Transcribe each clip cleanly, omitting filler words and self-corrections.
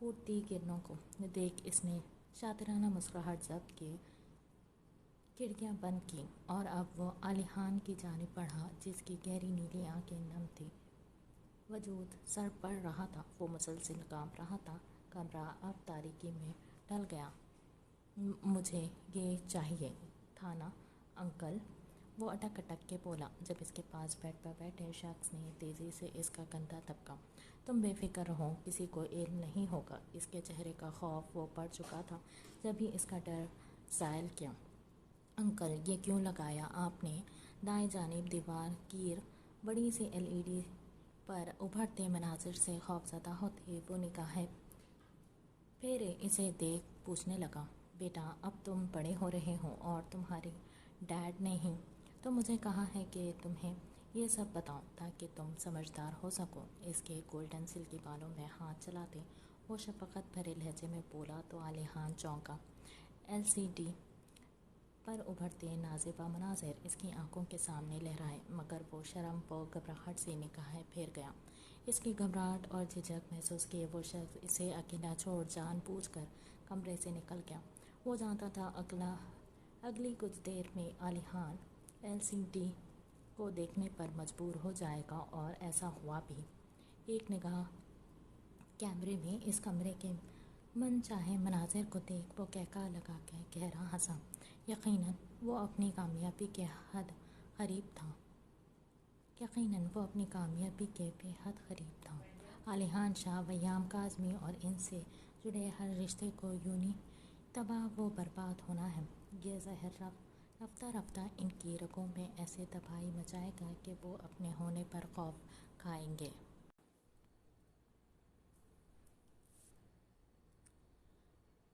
پھوٹتی کرنوں کو دیکھ اس نے شاطرانہ مسکراہٹ ضبط کی کھڑکیاں بند کی اور اب وہ علیحان کی جانب بڑھا جس کی گہری نیلی آنکھیں نم تھی۔ وجود سر پڑ رہا تھا، وہ مسلسل کانپ رہا تھا۔ کمرہ اب تاریکی میں ڈھل گیا۔ مجھے یہ چاہیے تھا نا انکل، وہ اٹک اٹک کے بولا جب اس کے پاس بیڈ پر بیٹھے شخص نے تیزی سے اس کا کندھا دبکا۔ تم بے فکر رہو، کسی کو علم نہیں ہوگا۔ اس کے چہرے کا خوف وہ پڑ چکا تھا جب ہی اس کا ڈر زائل کیا۔ انکل، یہ کیوں لگایا آپ نے؟ دائیں جانب دیوار گیر بڑی سی LED پر ابھرتے مناظر سے خوفزدہ ہوتے وہ نگاہیں پھیرے اسے دیکھ پوچھنے لگا، بیٹا اب تم بڑے ہو رہے ہو اور تمہارے ڈیڈ نے ہی تو مجھے کہا ہے کہ تمہیں یہ سب بتاؤں تاکہ تم سمجھدار ہو سکو۔ اس کے گولڈن سلکی بالوں میں ہاتھ چلاتے وہ شفقت بھرے لہجے میں بولا تو علیحان چونکا۔ LCD پر ابھرتے نازیبا مناظر اس کی آنکھوں کے سامنے لہرائے مگر وہ شرم و گھبراہٹ سے نگاہیں پھیر گیا۔ اس کی گھبراہٹ اور جھجک محسوس کیے وہ شخص اسے اکیلا چھوڑ جان بوجھ کر کمرے سے نکل گیا۔ وہ جانتا تھا اگلی کچھ دیر میں علیحان LCD کو دیکھنے پر مجبور ہو جائے گا اور ایسا ہوا بھی۔ ایک نگاہ کیمرے میں اس کمرے کے من چاہے مناظر کو دیکھ وہ کہکہا لگا کے گہرا ہنسا۔ یقیناً وہ اپنی کامیابی کے بے حد قریب تھا۔ علیحان شاہ ویام کاظمی اور ان سے جڑے ہر رشتے کو یوں ہی تباہ و برباد ہونا ہے۔ یہ زہر رفتہ رفتہ ان کی رگوں میں ایسے تباہی مچائے گا کہ وہ اپنے ہونے پر خوف کھائیں گے۔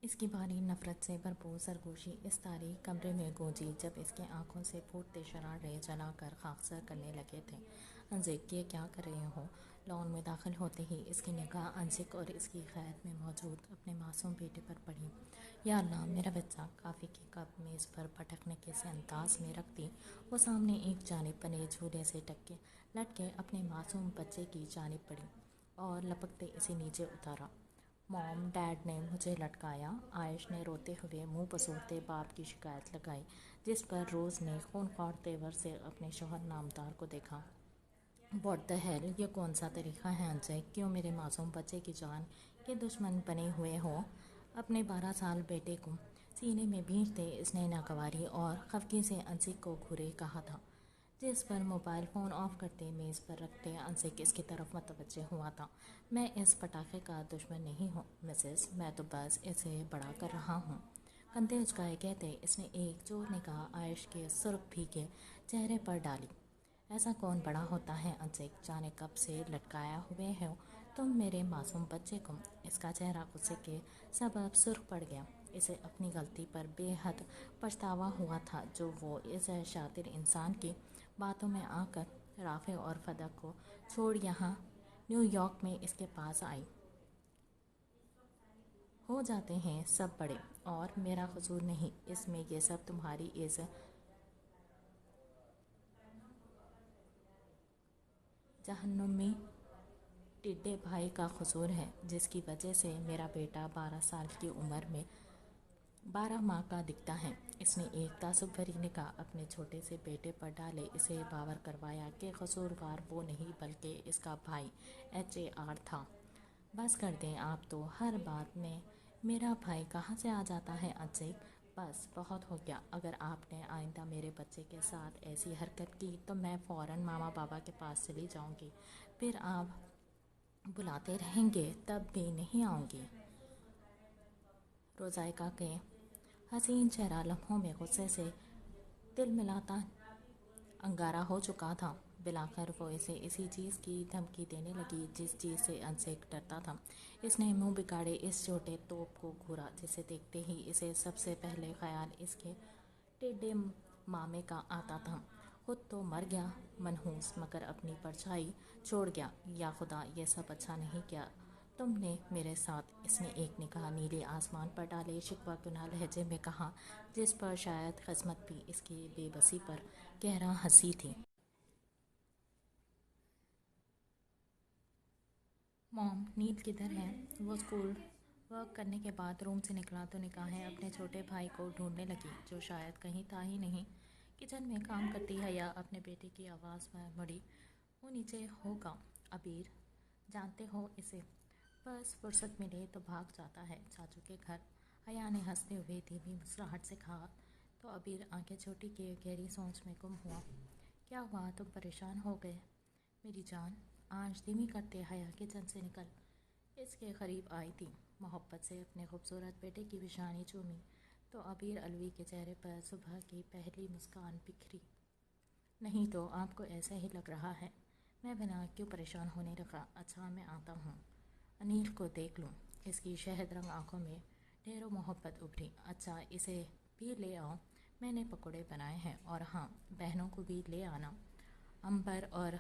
اس کی بھاری نفرت سے بھرپور سرگوشی اس تاریک کمرے میں گونجی جب اس کے آنکھوں سے پھوٹتے شرارے جلا کر خاکسار کرنے لگے تھے۔ انزک، یہ کیا کر رہے ہو؟ لان میں داخل ہوتے ہی اس کی نگاہ انزک اور اس کی قید میں موجود اپنے معصوم بیٹے پر پڑی۔ یا اللہ، میرا بچہ! کافی کی کپ میز پر پٹکنے کے سے انداز میں رکھ دی وہ سامنے ایک جانب بنے جھولے سے لٹکے اپنے معصوم بچے کی جانب بڑھی اور لپکتے اسے نیچے اتارا۔ موم، ڈیڈ نے مجھے لٹکایا، عائش نے روتے ہوئے منہ پسورتے باپ کی شکایت لگائی جس پر روز نے خونخوار تیور سے اپنے شوہر نامدار کو دیکھا۔ واٹ دی ہیل، یہ کون سا طریقہ ہے انزک؟ کیوں میرے معصوم بچے کی جان کے دشمن بنے ہوئے ہو؟ اپنے 12 سال بیٹے کو سینے میں بھینچتے اس نے ناگواری اور خفگی سے انزک کو گھورے کہا تھا جس پر موبائل فون آف کرتے میز پر رکھتے انزک اس کی طرف متوجہ ہوا تھا۔ میں اس پٹاخے کا دشمن نہیں ہوں مسز، میں تو بس اسے بڑا کر رہا ہوں۔ کندھے اچکائے کہتے اس نے ایک زور نگاہ عائش کے سرخ بھیگے چہرے پر ڈالی۔ ایسا کون بڑا ہوتا ہے انزک؟ جانے کب سے لٹکایا ہوئے ہو تم میرے معصوم بچے کو؟ اس کا چہرہ غصے کے سبب سرخ پڑ گیا۔ اسے اپنی غلطی پر بے حد پچھتاوا ہوا تھا جو وہ اس شاطر انسان کی باتوں میں آ کر رافع اور فدق کو چھوڑ یہاں نیو یارک میں اس کے پاس آئی۔ ہو جاتے ہیں سب بڑے اور میرا قصور نہیں اس میں، یہ سب تمہاری اس جہنمی ٹڈے بھائی کا قصور ہے جس کی وجہ سے میرا بیٹا 12 سال کی عمر میں 12 ماہ کا دکھتا ہے۔ اس نے ایک تعصب بھری نگاہ اپنے چھوٹے سے بیٹے پر ڈالے اسے باور کروایا کہ قصوروار وہ نہیں بلکہ اس کا بھائی HAR تھا۔ بس کر دیں آپ تو، ہر بات میں میرا بھائی کہاں سے آ جاتا ہے انزک؟ بس بہت ہو گیا۔ اگر آپ نے آئندہ میرے بچے کے ساتھ ایسی حرکت کی تو میں فوراً ماما بابا کے پاس چلی جاؤں گی، پھر آپ بلاتے رہیں گے تب بھی نہیں آؤں گی۔ روزائیکا کے حسین چہرہ لمحوں میں غصے سے تلملاتا انگارہ ہو چکا تھا۔ بالآخر وہ اسے اسی چیز کی دھمکی دینے لگی جس چیز سے انزک ڈرتا تھا۔ اس نے منہ بگاڑے اس چھوٹے توپ کو گھورا جسے دیکھتے ہی اسے سب سے پہلے خیال اس کے ٹڈے مامے کا آتا تھا۔ خود تو مر گیا منحوس، مگر اپنی پرچھائی چھوڑ گیا۔ یا خدا، یہ سب اچھا نہیں کیا تم نے میرے ساتھ۔ اس نے ایک نگاہ نیلے آسمان پر ڈالے شکوہ کناں لہجے میں کہا جس پر شاید قسمت بھی اس کی بے بسی پر گہرا ہنسی تھی۔ موم، نیل کدھر ہے؟ وہ اسکول ورک کرنے کے بعد روم سے نکلا تو نگاہیں اپنے چھوٹے بھائی کو ڈھونڈنے لگی جو شاید کہیں تھا ہی نہیں۔ کچن میں کام کرتی حیا اپنے بیٹے کی آواز پر مڑی۔ وہ نیچے ہوگا ابیر، جانتے ہو اسے، بس فرصت ملے تو بھاگ جاتا ہے چاچو کے گھر۔ حیا نے ہنستے ہوئے دھیمی مسکراہٹ سے کہا تو ابیر آنکھیں چھوٹی کیے گہری سوچ میں گم ہوا۔ کیا ہوا، تم پریشان ہو گئے میری جان؟ آنچ دھیمی کرتے حیا کچن سے نکل اس کے قریب آئی تھی۔ محبت سے اپنے خوبصورت بیٹے کی پیشانی چومی تو ابیر الوی کے چہرے پر صبح کی پہلی مسکان بکھری۔ نہیں تو آپ کو ایسا ہی لگ رہا ہے؟ میں بنا کیوں پریشان ہونے لگا؟ اچھا میں آتا ہوں، انیل کو دیکھ لوں۔ اس کی شہد رنگ آنکھوں میں ڈھیروں محبت ابھری۔ اچھا اسے بھی لے آؤ، میں نے پکوڑے بنائے ہیں، اور ہاں بہنوں کو بھی لے آنا، امبر اور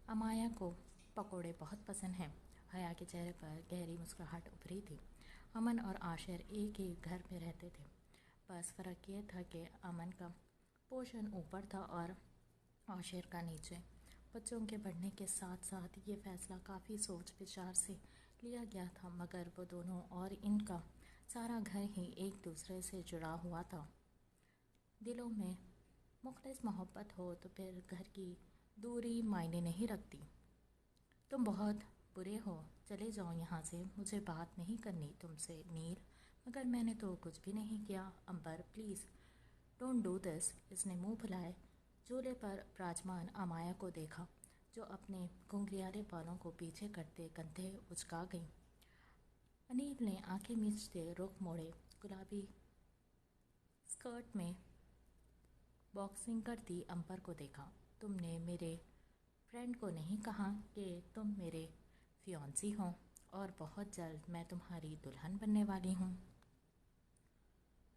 امایا کو پکوڑے بہت پسند ہیں۔ حیا کے چہرے پر گہری مسکراہٹ ابھری تھی۔ امن اور عاشر ایک ہی گھر میں رہتے تھے، بس فرق یہ تھا کہ امن کا پوشن اوپر تھا اور عاشر کا نیچے۔ بچوں کے بڑھنے کے ساتھ ساتھ یہ فیصلہ کافی سوچ بچار سے لیا گیا تھا، مگر وہ دونوں اور ان کا سارا گھر ہی ایک دوسرے سے جڑا ہوا تھا۔ دلوں میں مخلص محبت ہو تو پھر گھر کی دوری معنی نہیں رکھتی۔ تم بہت برے ہو، چلے جاؤ یہاں سے، مجھے بات نہیں کرنی تم سے نیل۔ مگر میں نے تو کچھ بھی نہیں کیا۔ امبر پلیز ڈونٹ ڈو دس۔ اس نے منہ پھلائے جھولے پر براجمان امایا کو دیکھا جو اپنے گھنگریالے بالوں کو پیچھے کرتے کندھے اچکا گئی۔ انیل نے آنکھیں میچتے رخ موڑے گلابی اسکرٹ میں باکسنگ کرتی امبر کو دیکھا۔ تم نے میرے فرینڈ کو نہیں کہا کہ تم میرے فیانسی ہو اور بہت جلد میں تمہاری دلہن بننے والی ہوں؟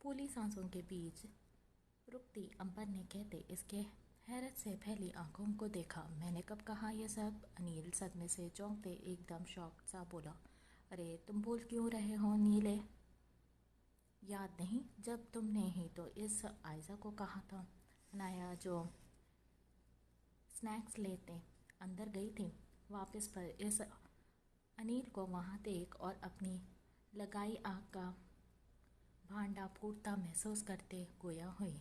پھولی سانسوں کے بیچ رکتی امبر نے کہتے اس کے حیرت سے پھیلی آنکھوں کو دیکھا۔ میں نے کب کہا یہ سب؟ انیل صدمے سے چونکتے ایک دم شاکڈ سا بولا۔ ارے تم بھول کیوں رہے ہو نیلے؟ یاد نہیں جب تم نے ہی تو اس عائزہ کو کہا تھا؟ انایا جو سنیکس لیتے اندر گئی تھی، واپس پر اس انیل کو وہاں دیکھ اور اپنی لگائی آگ کا بھانڈا پھوٹتا محسوس کرتے گویا ہوئی۔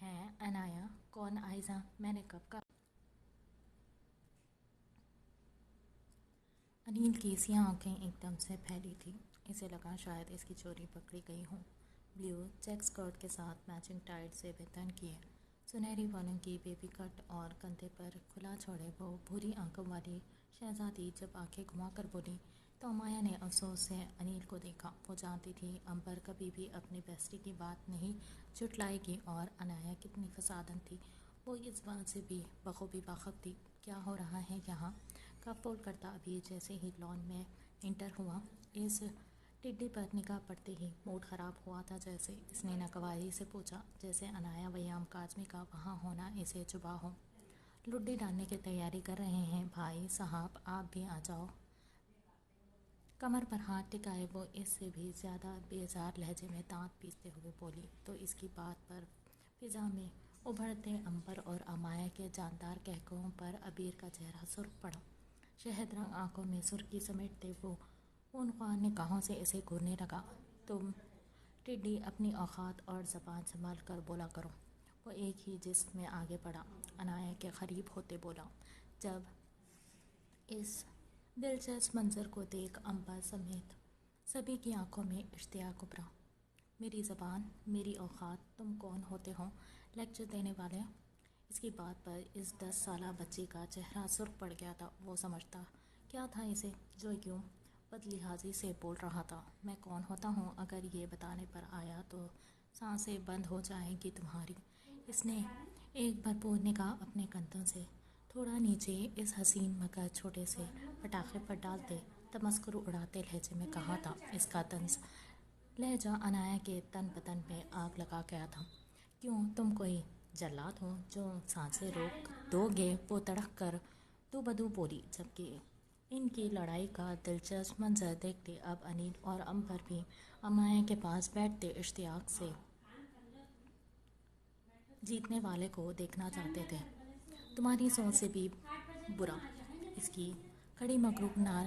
ہیں انایا، کون عائزہ؟ میں نے کب کہا؟ انیل کی سیاہ آنکھیں ایک دم سے پھیلی تھیں۔ اسے لگا شاید اس کی چوری پکڑی گئی ہو۔ بلیو چیک اسکرٹ کے ساتھ میچنگ ٹائٹ سے بتن کیے سنہری بالوں کی بیبی کٹ اور کندھے پر کھلا چھوڑے وہ بھوری آنکھوں والی شہزادی جب آنکھیں گھما کر بولی تو امایا نے افسوس سے انیل کو دیکھا۔ وہ جانتی تھی امبر کبھی بھی اپنی بیسٹی کی بات نہیں جھٹلائے گی اور انایا کتنی فسادن تھی وہ اس بات سے بھی بخوبی واقف تھی۔ کیا ہو رہا ہے یہاں؟ کف بول کرتا ابھی جیسے ہی لان میں انٹر ہوا، اس ٹڈی پر نگاہ پڑتے ہی موڈ خراب ہوا تھا جیسے۔ اس نے ناگواری سے پوچھا جیسے انایا ویام کاظمی کا وہاں ہونا اسے چبھا ہو۔ لڈی ڈالنے کی تیاری کر رہے ہیں بھائی صاحب، آپ بھی آ جاؤ۔ کمر پر ہاتھ ٹکائے وہ اس سے بھی زیادہ بیزار لہجے میں دانت پیستے ہوئے بولی تو اس کی بات پر فضا میں ابھرتے امبر اور امایا کے جاندار قہقہوں پر ابیر کا چہرہ سرخ پڑا۔ شہد رنگ آنکھوں میں سرخی سمیٹتے وہ خونخوار نگاہوں سے اسے گھورنے لگا۔ تم ٹڈی اپنی اوقات اور زبان سنبھال کر بولا کرو۔ وہ ایک ہی جسم میں آگے بڑھا، انایا کے قریب ہوتے بولا۔ جب اس دلچسپ منظر کو دیکھ امبر سمیت سبھی کی آنکھوں میں اشتیاق ابھرا۔ میری زبان، میری اوقات، تم کون ہوتے ہو لیکچر دینے والے؟ اس کی بات پر اس 10 سالہ بچی کا چہرہ سرخ پڑ گیا تھا۔ وہ سمجھتا کیا تھا اسے جو یوں بدلحاظی سے بول رہا تھا؟ میں کون ہوتا ہوں اگر یہ بتانے پر آیا تو سانسیں بند ہو جائیں گی تمہاری۔ اس نے ایک بھرپور نگاہ اپنے کندھوں سے تھوڑا نیچے اس حسین مگر چھوٹے سے پٹاخے پر ڈالتے تمسخر اڑاتے لہجے میں کہا تھا۔ اس کا طنز لہجہ انایا کے تن بدن میں آگ لگا گیا تھا۔ کیوں تم کوئی جلاد ہو جو سانسیں روک دو گے؟ وہ تڑک کر دو بدو بولی۔ جبکہ ان کی لڑائی کا دلچسپ منظر دیکھتے اب انیل اور امبر بھی امایا کے پاس بیٹھتے اشتیاق سے جیتنے والے کو دیکھنا چاہتے تھے۔ تمہاری سوچ سے بھی برا، اس کی کڑی مغروب نال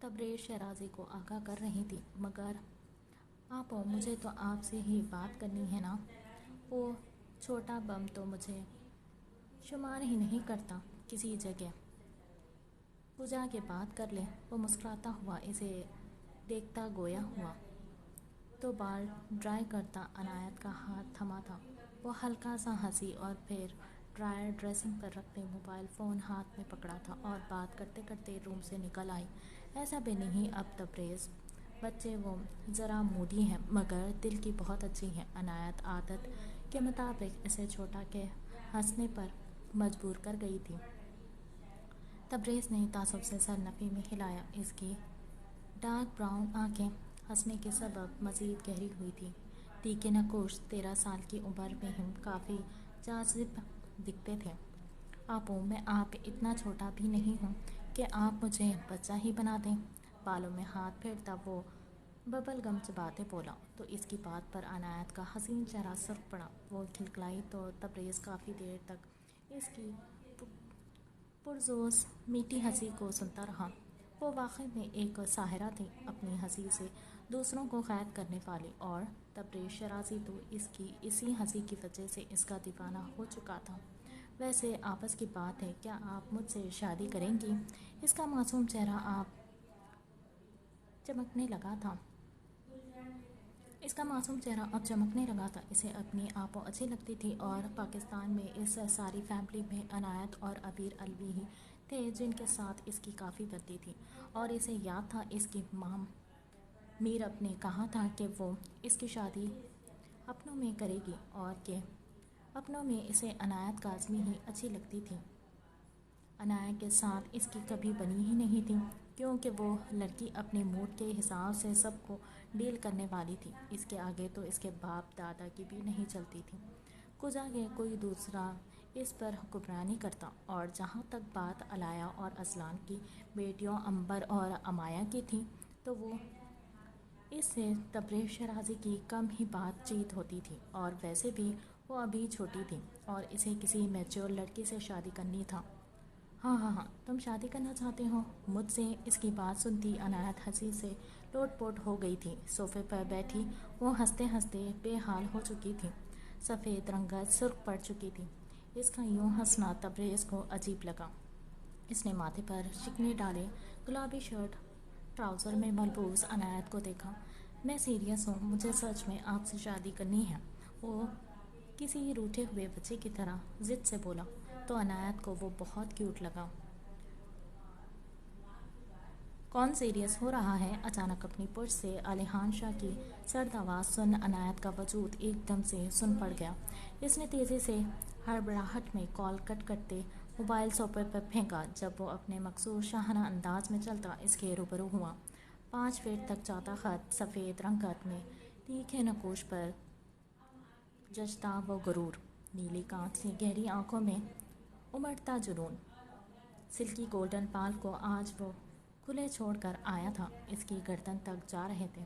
تبریز شیرازی کو آگاہ کر رہی تھی۔ مگر آپو، مجھے تو آپ سے ہی بات کرنی ہے نا، وہ چھوٹا بم تو مجھے شمار ہی نہیں کرتا کسی جگہ، وہ جا کے بات کر لے۔ وہ مسکراتا ہوا اسے دیکھتا گویا ہوا تو بال ڈرائی کرتا عنایت کا ہاتھ تھما تھا۔ وہ ہلکا سا ہنسی اور پھر ڈرائر ڈریسنگ پر رکھتے موبائل فون ہاتھ میں پکڑا تھا اور بات کرتے کرتے روم سے نکل آئی۔ ایسا بھی نہیں اب تبریز، بچے وہ ذرا موڈی ہیں مگر دل کی بہت اچھی ہیں۔ عنایت عادت کے مطابق اسے چھوٹا کے ہنسنے پر مجبور کر گئی تھی۔ تبریز نے تعصب سے سر نفی میں ہلایا۔ اس کی ڈارک براؤن آنکھیں ہنسنے کے سبب مزید گہری ہوئی تھیں۔ ٹی کے نقوش 13 سال کی عمر میں ہم کافی جاذب دکھتے تھے۔ آپو، میں آپ اتنا چھوٹا بھی نہیں ہوں کہ آپ مجھے بچہ ہی بنا دیں۔ بالوں میں ہاتھ پھیرتا وہ ببل گم چباتے بولا تو اس کی بات پر عنایت کا حسین چہرہ سرخ پڑا۔ وہ کھلکھلائی تو تبریز کافی دیر تک اس کی پرجوش میٹھی ہنسی کو سنتا رہا۔ وہ واقعی میں ایک ساحرہ تھی، اپنی ہنسی سے دوسروں کو قید کرنے والی، اور تبریز شیرازی تو اس کی اسی ہنسی کی وجہ سے اس کا دیوانہ ہو چکا تھا۔ ویسے آپس کی بات ہے، کیا آپ مجھ سے شادی کریں گی؟ اس کا معصوم چہرہ اب چمکنے لگا تھا۔ اسے اپنی آپو اچھی لگتی تھی اور پاکستان میں اس ساری فیملی میں عنایت اور عبیر علوی ہی تھے جن کے ساتھ اس کی کافی بنتی تھی، اور اسے یاد تھا اس کی ماں میرب نے کہا تھا کہ وہ اس کی شادی اپنوں میں کرے گی، اور کہ اپنوں میں اسے عنایت کاظمی ہی اچھی لگتی تھی۔ عنایت کے ساتھ اس کی کبھی بنی ہی نہیں تھی، کیونکہ وہ لڑکی اپنے موڈ کے حساب سے سب کو ڈیل کرنے والی تھی۔ اس کے آگے تو اس کے باپ دادا کی بھی نہیں چلتی تھی، کچھ آگے کوئی دوسرا اس پر حکمرانی کرتا۔ اور جہاں تک بات علایا اور اذلان کی بیٹیوں عنبر اور امایہ کی تھی تو وہ اس سے تبریز شیرازی کی کم ہی بات چیت ہوتی تھی، اور ویسے بھی وہ ابھی چھوٹی تھی اور اسے کسی میچور لڑکی سے شادی کرنی تھا۔ ہاں، تم شادی کرنا چاہتے ہو مجھ سے؟ اس کی بات سنتی عنایت ہنسی سے لوٹ پوٹ ہو گئی تھی۔ صوفے پر بیٹھی وہ ہنستے ہنستے بے حال ہو چکی تھی، سفید رنگت سرخ پڑ چکی تھی۔ اس کا یوں ہنسنا تبریز کو عجیب لگا۔ اس نے ماتھے پر شکنی ڈالے گلابی شرٹ ٹراؤزر میں ملبوس عنایت کو دیکھا۔ میں سیریس ہوں، مجھے سچ میں آپ سے شادی کرنی ہے، وہ کسی روٹھے ہوئے بچے کی طرح ضد سے بولا تو عنایت کو وہ بہت کیوٹ لگا۔ کون سیریس ہو رہا ہے؟ اچانک اپنی پشت سے علیحان شاہ کی سرد آواز سن عنایت کا وجود ایک دم سے سن پڑ گیا۔ اس نے تیزی سے ہڑبڑاہٹ میں کال کٹ کرتے موبائل صوفے پر پھینکا۔ جب وہ اپنے مخصوص شاہانہ انداز میں چلتا اس کے روبرو ہوا، 5 فٹ تک جاتا خط، سفید رنگت میں تیکھے نقوش پر جچتا وہ غرور، نیلی کانچ سی گہری آنکھوں میں امڑتا جنون، سلکی گولڈن بال کو آج وہ کھلے چھوڑ کر آیا تھا، اس کی گردن تک جا رہے تھے۔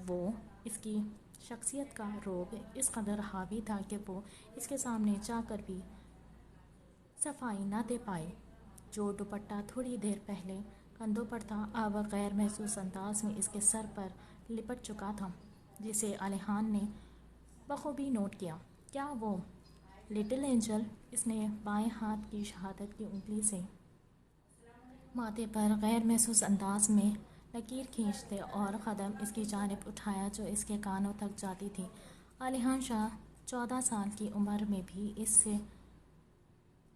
وہ اس کی شخصیت کا روب اس قدر حاوی تھا کہ وہ اس کے سامنے چاہ کر بھی صفائی نہ دے پائی۔ جو دوپٹہ تھوڑی دیر پہلے کندھوں پر تھا اب غیر محسوس انداز میں اس کے سر پر لپٹ چکا تھا، جسے علیحان نے بخوبی نوٹ کیا۔ کیا وہ لٹل اینجل؟ اس نے بائیں ہاتھ کی شہادت کی انگلی سے ماتھے پر غیر محسوس انداز میں لکیر کھینچتے اور قدم اس کی جانب اٹھایا جو اس کے کانوں تک جاتی تھی۔ علیحان شاہ 14 سال کی عمر میں بھی اس سے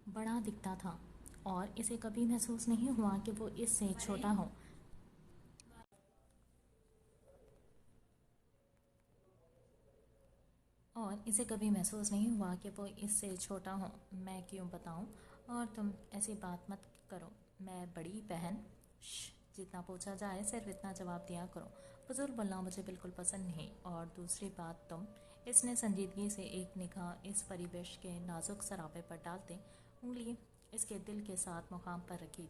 بڑا دکھتا تھا، اور اسے کبھی محسوس نہیں ہوا کہ وہ اس سے چھوٹا ہو۔ میں کیوں بتاؤں؟ اور تم ایسی بات مت کرو، میں بڑی بہن۔ جتنا پوچھا جائے صرف اتنا جواب دیا کرو، فضول بولنا مجھے بالکل پسند نہیں۔ اور دوسری بات اس نے سنجیدگی سے ایک نگاہ اس پریوش کے نازک سراپے پر ڈالتے انگلی اس کے دل کے ساتھ مقام پر رکھی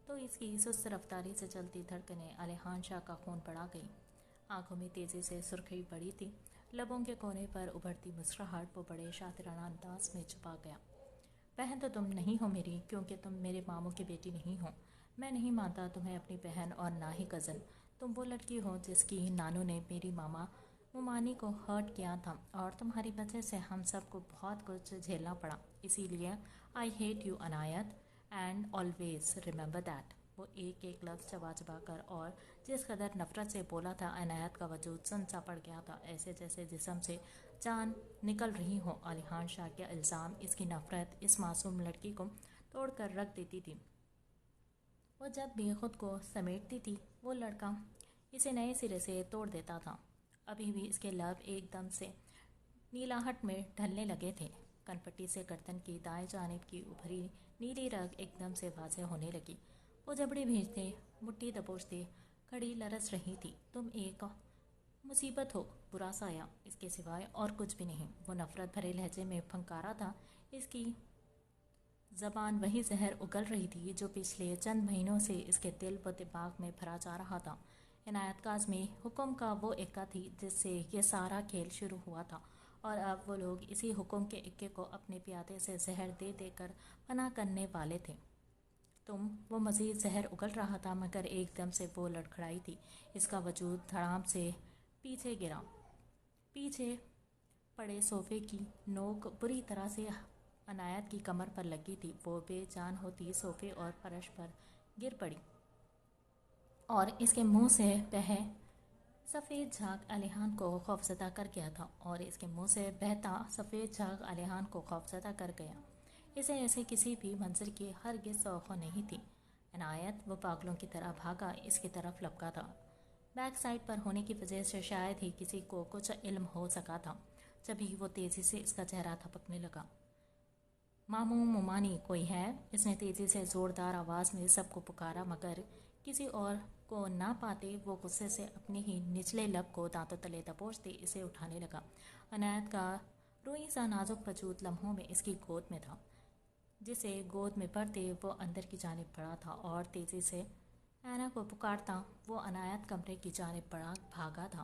تو اس کی سست رفتاری سے چلتی دھڑکنیں علیحان شاہ کا خون بڑھا گئی۔ آنکھوں میں تیزی سے سرخی بڑھی تھی، لبوں کے کونے پر ابھرتی مسکراہٹ وہ بڑے شاطرانہ انداز میں چھپا گیا۔ بہن تو تم نہیں ہو میری، کیونکہ تم میرے ماموں کی بیٹی نہیں ہو، میں نہیں مانتا تمہیں اپنی بہن اور نہ ہی کزن. تم وہ لڑکی ہو جس کی نانو نے میری ماما مومانی کو ہرٹ کیا تھا اور تمہاری وجہ سے ہم سب کو بہت کچھ جھیلنا پڑا. اسی لیے I hate you Inayat and always remember that. وہ ایک ایک لفظ چبا چبا کر اور جس قدر نفرت سے بولا تھا عنایت کا وجود سن سا پڑ گیا تھا، ایسے جیسے جسم سے جان نکل رہی ہو. علیحان شاہ کے الزام، اس کی نفرت اس معصوم لڑکی کو توڑ کر رکھ دیتی تھی. وہ جب بھی خود کو سمیٹتی تھی وہ لڑکا اسے نئے سرے سے توڑ دیتا تھا. ابھی بھی اس کے لب ایک دم سے نیلاہٹ میں ڈھلنے لگے تھے. کنپٹی سے گردن کی دائیں جانب کی ابھری نیلی رگ ایک دم سے واضح ہونے لگی. وہ جبڑے بھیجتے مٹھی دبوچتے کھڑی لرز رہی تھی. تم ایک مصیبت ہو، برا سایہ، اس کے سوائے اور کچھ بھی نہیں. وہ نفرت بھرے لہجے میں پھنکارا تھا. اس کی زبان وہی زہر اگل رہی تھی جو پچھلے چند مہینوں سے اس کے دل و دماغ میں بھرا جا رہا تھا. عنایت کاظمی حکم کا وہ اکا تھی جس سے یہ سارا کھیل شروع ہوا تھا، اور اب وہ لوگ اسی حکم کے اکے کو اپنے پیادے سے زہر دے دے کر فنا کرنے والے تھے. وہ مزید زہر اگل رہا تھا مگر ایک دم سے وہ لڑکھڑائی تھی. اس کا وجود دھڑام سے پیچھے گرا. پیچھے پڑے صوفے کی نوک بری طرح سے عنایت کی کمر پر لگی تھی. وہ بے جان ہوتی صوفے اور فرش پر گر پڑی اور اس کے منہ سے بہے سفید جھاگ علیحان کو خوفزدہ کر گیا تھا اور اس کے منہ سے بہتا سفید جھاگ علیحان کو خوفزدہ کر گیا. اسے ایسے کسی بھی منظر کی ہرگز توقع نہیں تھی. عنایت وہ پاگلوں کی طرح بھاگا اس کی طرف لپکا تھا. بیک سائڈ پر ہونے کی وجہ سے شاید ہی کسی کو کچھ علم ہو سکا تھا. جبھی وہ تیزی سے اس کا چہرہ تھپکنے لگا. ماموں مومانی کوئی ہے؟ اس نے تیزی سے زوردار آواز میں سب کو پکارا مگر کسی اور کو نہ پاتے وہ غصے سے اپنے ہی نچلے لب کو دانتوں تلے دبوچتے اسے اٹھانے لگا. عنایت کا روئی سا نازک وجود لمحوں میں اس کی گود میں تھا، جسے گود میں بھرتے وہ اندر کی جانب بڑھا تھا اور تیزی سے اینا کو پکارتا وہ عنایت کمرے کی جانب بڑھا بھاگا تھا.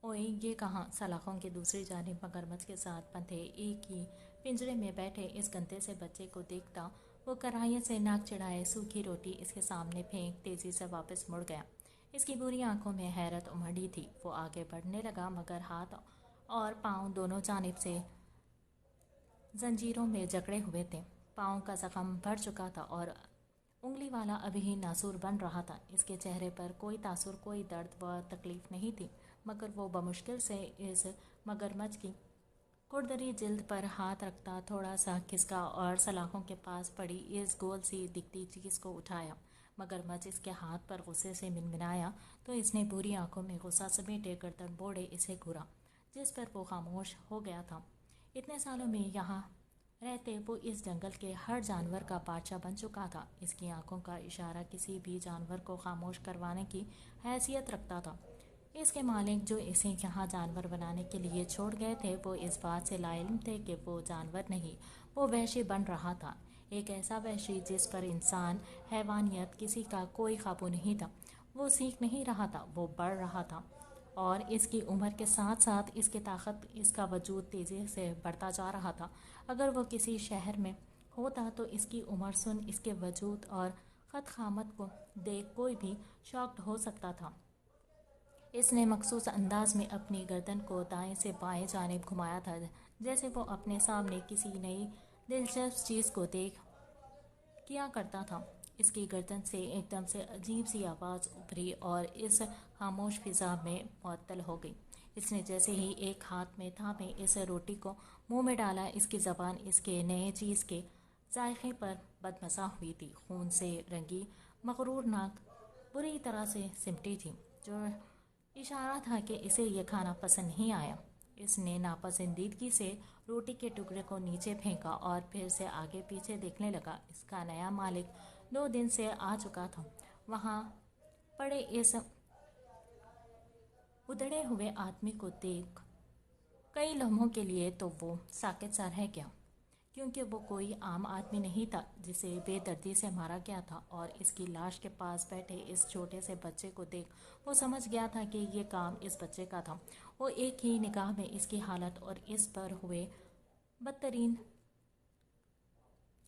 اوئے یہ کہاں؟ سلاخوں کی دوسری جانب مگرمچھ کے ساتھ بندھے ایک ہی پنجرے میں بیٹھے اس گندے سے بچے کو دیکھتا وہ کڑھائی سے ناک چڑھائے سوکھی روٹی اس کے سامنے پھینک تیزی سے واپس مڑ گیا. اس کی بری آنکھوں میں حیرت امڑی تھی. وہ آگے بڑھنے لگا مگر ہاتھ اور پاؤں دونوں جانب سے زنجیروں میں جکڑے ہوئے تھے. پاؤں کا زخم بڑھ چکا تھا اور انگلی والا ابھی ناسور بن رہا تھا. اس کے چہرے پر کوئی تاثر، کوئی درد و تکلیف نہیں تھی مگر وہ بمشکل سے اس مگرمچھ کی کھردری جلد پر ہاتھ رکھتا تھوڑا سا کھسکا اور سلاخوں کے پاس پڑی اس گول سی دکھتی چیز کو اٹھایا. مگرمچھ اس کے ہاتھ پر غصے سے منمنایا تو اس نے بری آنکھوں میں غصہ سمیٹے گردن بوڑے اسے گھورا، جس پر وہ خاموش ہو گیا تھا. اتنے سالوں میں یہاں رہتے وہ اس جنگل کے ہر جانور کا بادشاہ بن چکا تھا. اس کی آنکھوں کا اشارہ کسی بھی جانور کو خاموش کروانے کی حیثیت رکھتا تھا. اس کے مالک جو اسے یہاں جانور بنانے کے لیے چھوڑ گئے تھے وہ اس بات سے لا علم تھے کہ وہ جانور نہیں، وہ وحشی بن رہا تھا. ایک ایسا وحشی جس پر انسان، حیوانیت، کسی کا کوئی قابو نہیں تھا. وہ سیکھ نہیں رہا تھا، وہ بڑھ رہا تھا اور اس کی عمر کے ساتھ ساتھ اس کی طاقت، اس کا وجود تیزی سے بڑھتا جا رہا تھا. اگر وہ کسی شہر میں ہوتا تو اس کی عمر سن، اس کے وجود اور خط خامت کو دیکھ کوئی بھی شاکڈ ہو سکتا تھا. اس نے مخصوص انداز میں اپنی گردن کو دائیں سے بائیں جانب گھمایا تھا جیسے وہ اپنے سامنے کسی نئی دلچسپ چیز کو دیکھ کیا کرتا تھا. اس کی گردن سے ایک دم سے عجیب سی آواز ابھری اور اس خاموش فضا میں معطل ہو گئی. اس نے جیسے ہی ایک ہاتھ میں تھامے اس روٹی کو منہ میں ڈالا. اس کی زبان اس کے نئے چیز کے ذائقے پر بدمزہ ہوئی تھی. خون سے رنگی مغرور ناک بری طرح سے سمٹی تھی جو اشارہ تھا کہ اسے یہ کھانا پسند نہیں آیا. اس نے ناپسندیدگی سے روٹی کے ٹکڑے کو نیچے پھینکا اور پھر سے آگے پیچھے دیکھنے لگا. اس کا نیا مالک 2 دن سے آ چکا تھا. وہاں پڑے اس ادھڑے ہوئے آدمی کو دیکھ کئی لمحوں کے لیے تو وہ ساکت سا رہ گیا، کیونکہ وہ کوئی عام آدمی نہیں تھا جسے بے دردی سے مارا گیا تھا. اور اس کی لاش کے پاس بیٹھے اس چھوٹے سے بچے کو دیکھ وہ سمجھ گیا تھا کہ یہ کام اس بچے کا تھا. وہ ایک ہی نگاہ میں اس کی حالت اور اس پر ہوئے بدترین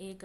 1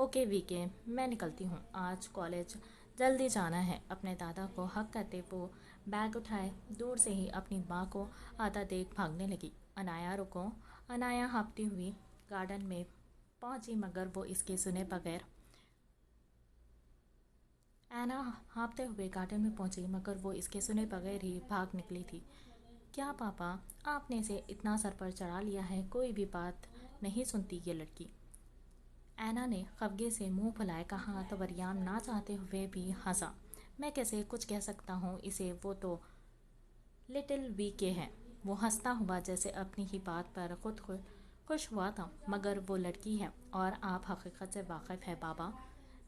اوکے ویکے، میں نکلتی ہوں، آج کالج جلدی جانا ہے۔ اپنے دادا کو حق کرتے وہ بیگ اٹھائے دور سے ہی اپنی ماں کو آتا دیکھ بھاگنے لگی۔ انایا رکو۔ انایا ہانپتی ہوئی گارڈن میں پہنچی مگر وہ اس کے سنے بغیر اینا ہانپتے ہوئے گارڈن میں پہنچی مگر وہ اس کے سنے بغیر ہی بھاگ نکلی تھی۔ کیا پاپا، آپ نے اسے اتنا سر پر چڑھا لیا ہے؟ کوئی بھی بات نہیں سنتی یہ لڑکی۔ اینا نے خفگے سے منہ پھلائے کہا تو وریان نہ چاہتے ہوئے بھی ہنسا۔ میں کیسے کچھ کہہ سکتا ہوں اسے، وہ تو لٹل وی کے ہے۔ وہ ہنستا ہوا جیسے اپنی ہی بات پر خود خوش ہوا تھا۔ مگر وہ لڑکی ہے اور آپ حقیقت سے واقف ہے بابا۔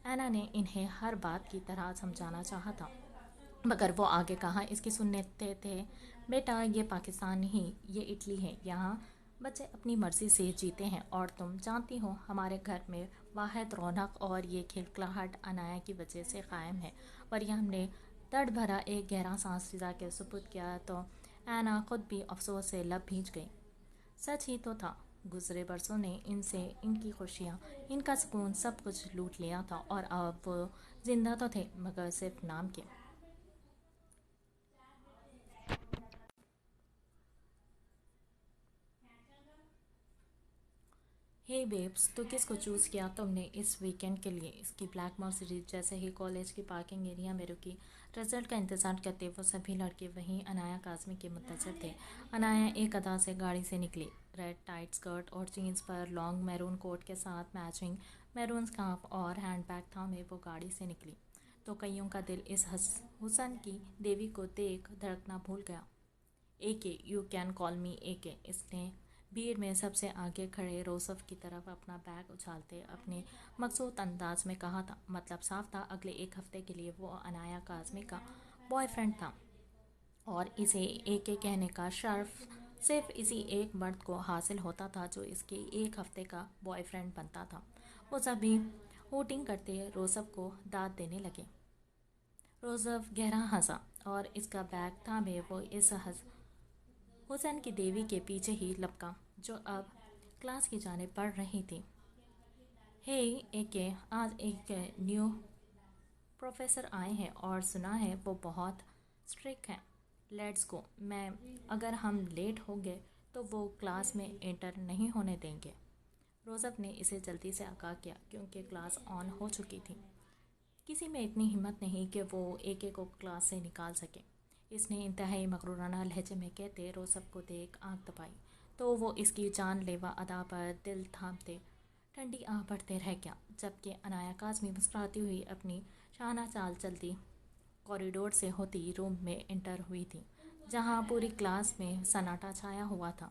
اینا نے انہیں ہر بات کی طرح سمجھانا چاہا تھا مگر وہ آگے کہاں اس کی سنتے تھے۔ بیٹا، یہ پاکستان نہیں، یہ اٹلی ہے۔ یہاں بچے اپنی مرضی سے جیتے ہیں اور تم جانتی ہو ہمارے گھر میں واحد رونق اور یہ کھلکھلاہٹ انایا کی وجہ سے قائم ہے۔ مریم نے درد بھرا ایک گہرا سانس فضا کے سپرد کیا تو اینا خود بھی افسوس سے لب بھیج گئی۔ سچ ہی تو تھا، گزرے برسوں نے ان سے ان کی خوشیاں، ان کا سکون سب کچھ لوٹ لیا تھا اور اب وہ زندہ تو تھے مگر صرف نام کے۔ ہے بیبس، تو کس کو چوز کیا تم نے اس ویکینڈ کے لیے؟ اس کی بلیک مرسیڈیز جیسے ہی کالج کی پارکنگ ایریا میں رکی، رزلٹ کا انتظار کرتے وہ سبھی لڑکے وہیں انایا کاظمی کے منتظر تھے۔ انایا ایک ادا سے گاڑی سے نکلی، ریڈ ٹائٹ اسکرٹ اور جینس پر لانگ میرون کوٹ کے ساتھ میچنگ میرون اسکارف اور ہینڈ بیگ تھامے وہ گاڑی سے نکلی تو کئیوں کا دل اس حسن کی دیوی کو دیکھ دھڑکنا بھول گیا۔ اے کے، یو کین کال می اے کے، اس نے بھیڑ میں سب سے آگے کھڑے روسف کی طرف اپنا بیگ اچھالتے اپنے مقصود انداز میں کہا تھا۔ مطلب صاف تھا، اگلے ایک ہفتے کے لیے وہ انایا کاظمی کا بوائے فرینڈ تھا اور اسے اے کے کہنے کا شرف صرف اسی ایک مرد کو حاصل ہوتا تھا جو اس کے ایک ہفتے کا بوائے فرینڈ بنتا تھا۔ وہ سبھی ہوٹنگ کرتے روسف کو داد دینے لگے۔ روسف گہرا ہنسا اور اس کا بیگ تھامے وہ اس حسن کی دیوی کے پیچھے ہی لپکا جو اب کلاس کی جانب بڑھ رہی تھی۔ ہے اے کے، آج ایک نیو پروفیسر آئے ہیں اور سنا ہے وہ بہت اسٹرکٹ ہیں۔ Let's go. میں اگر ہم لیٹ ہو گئے تو وہ کلاس میں انٹر نہیں ہونے دیں گے۔ روسف نے اسے جلدی سے آگاہ کیا کیونکہ کلاس آن ہو چکی تھی۔ کسی میں اتنی ہمت نہیں کہ وہ اے کے کو کلاس سے نکال سکے، اس نے انتہائی مغرورانہ لہجے میں کہتے روسف کو دیکھ آنکھ دبائی تو وہ اس کی جان لیوا ادا پر دل تھامتے ٹھنڈی آہ بھرتے رہ گیا، جبکہ انایا کاظمی مسکراتی ہوئی اپنی شانہ چال چلتی کوریڈور سے ہوتی روم میں انٹر ہوئی تھی جہاں پوری کلاس میں سناٹا چھایا ہوا تھا۔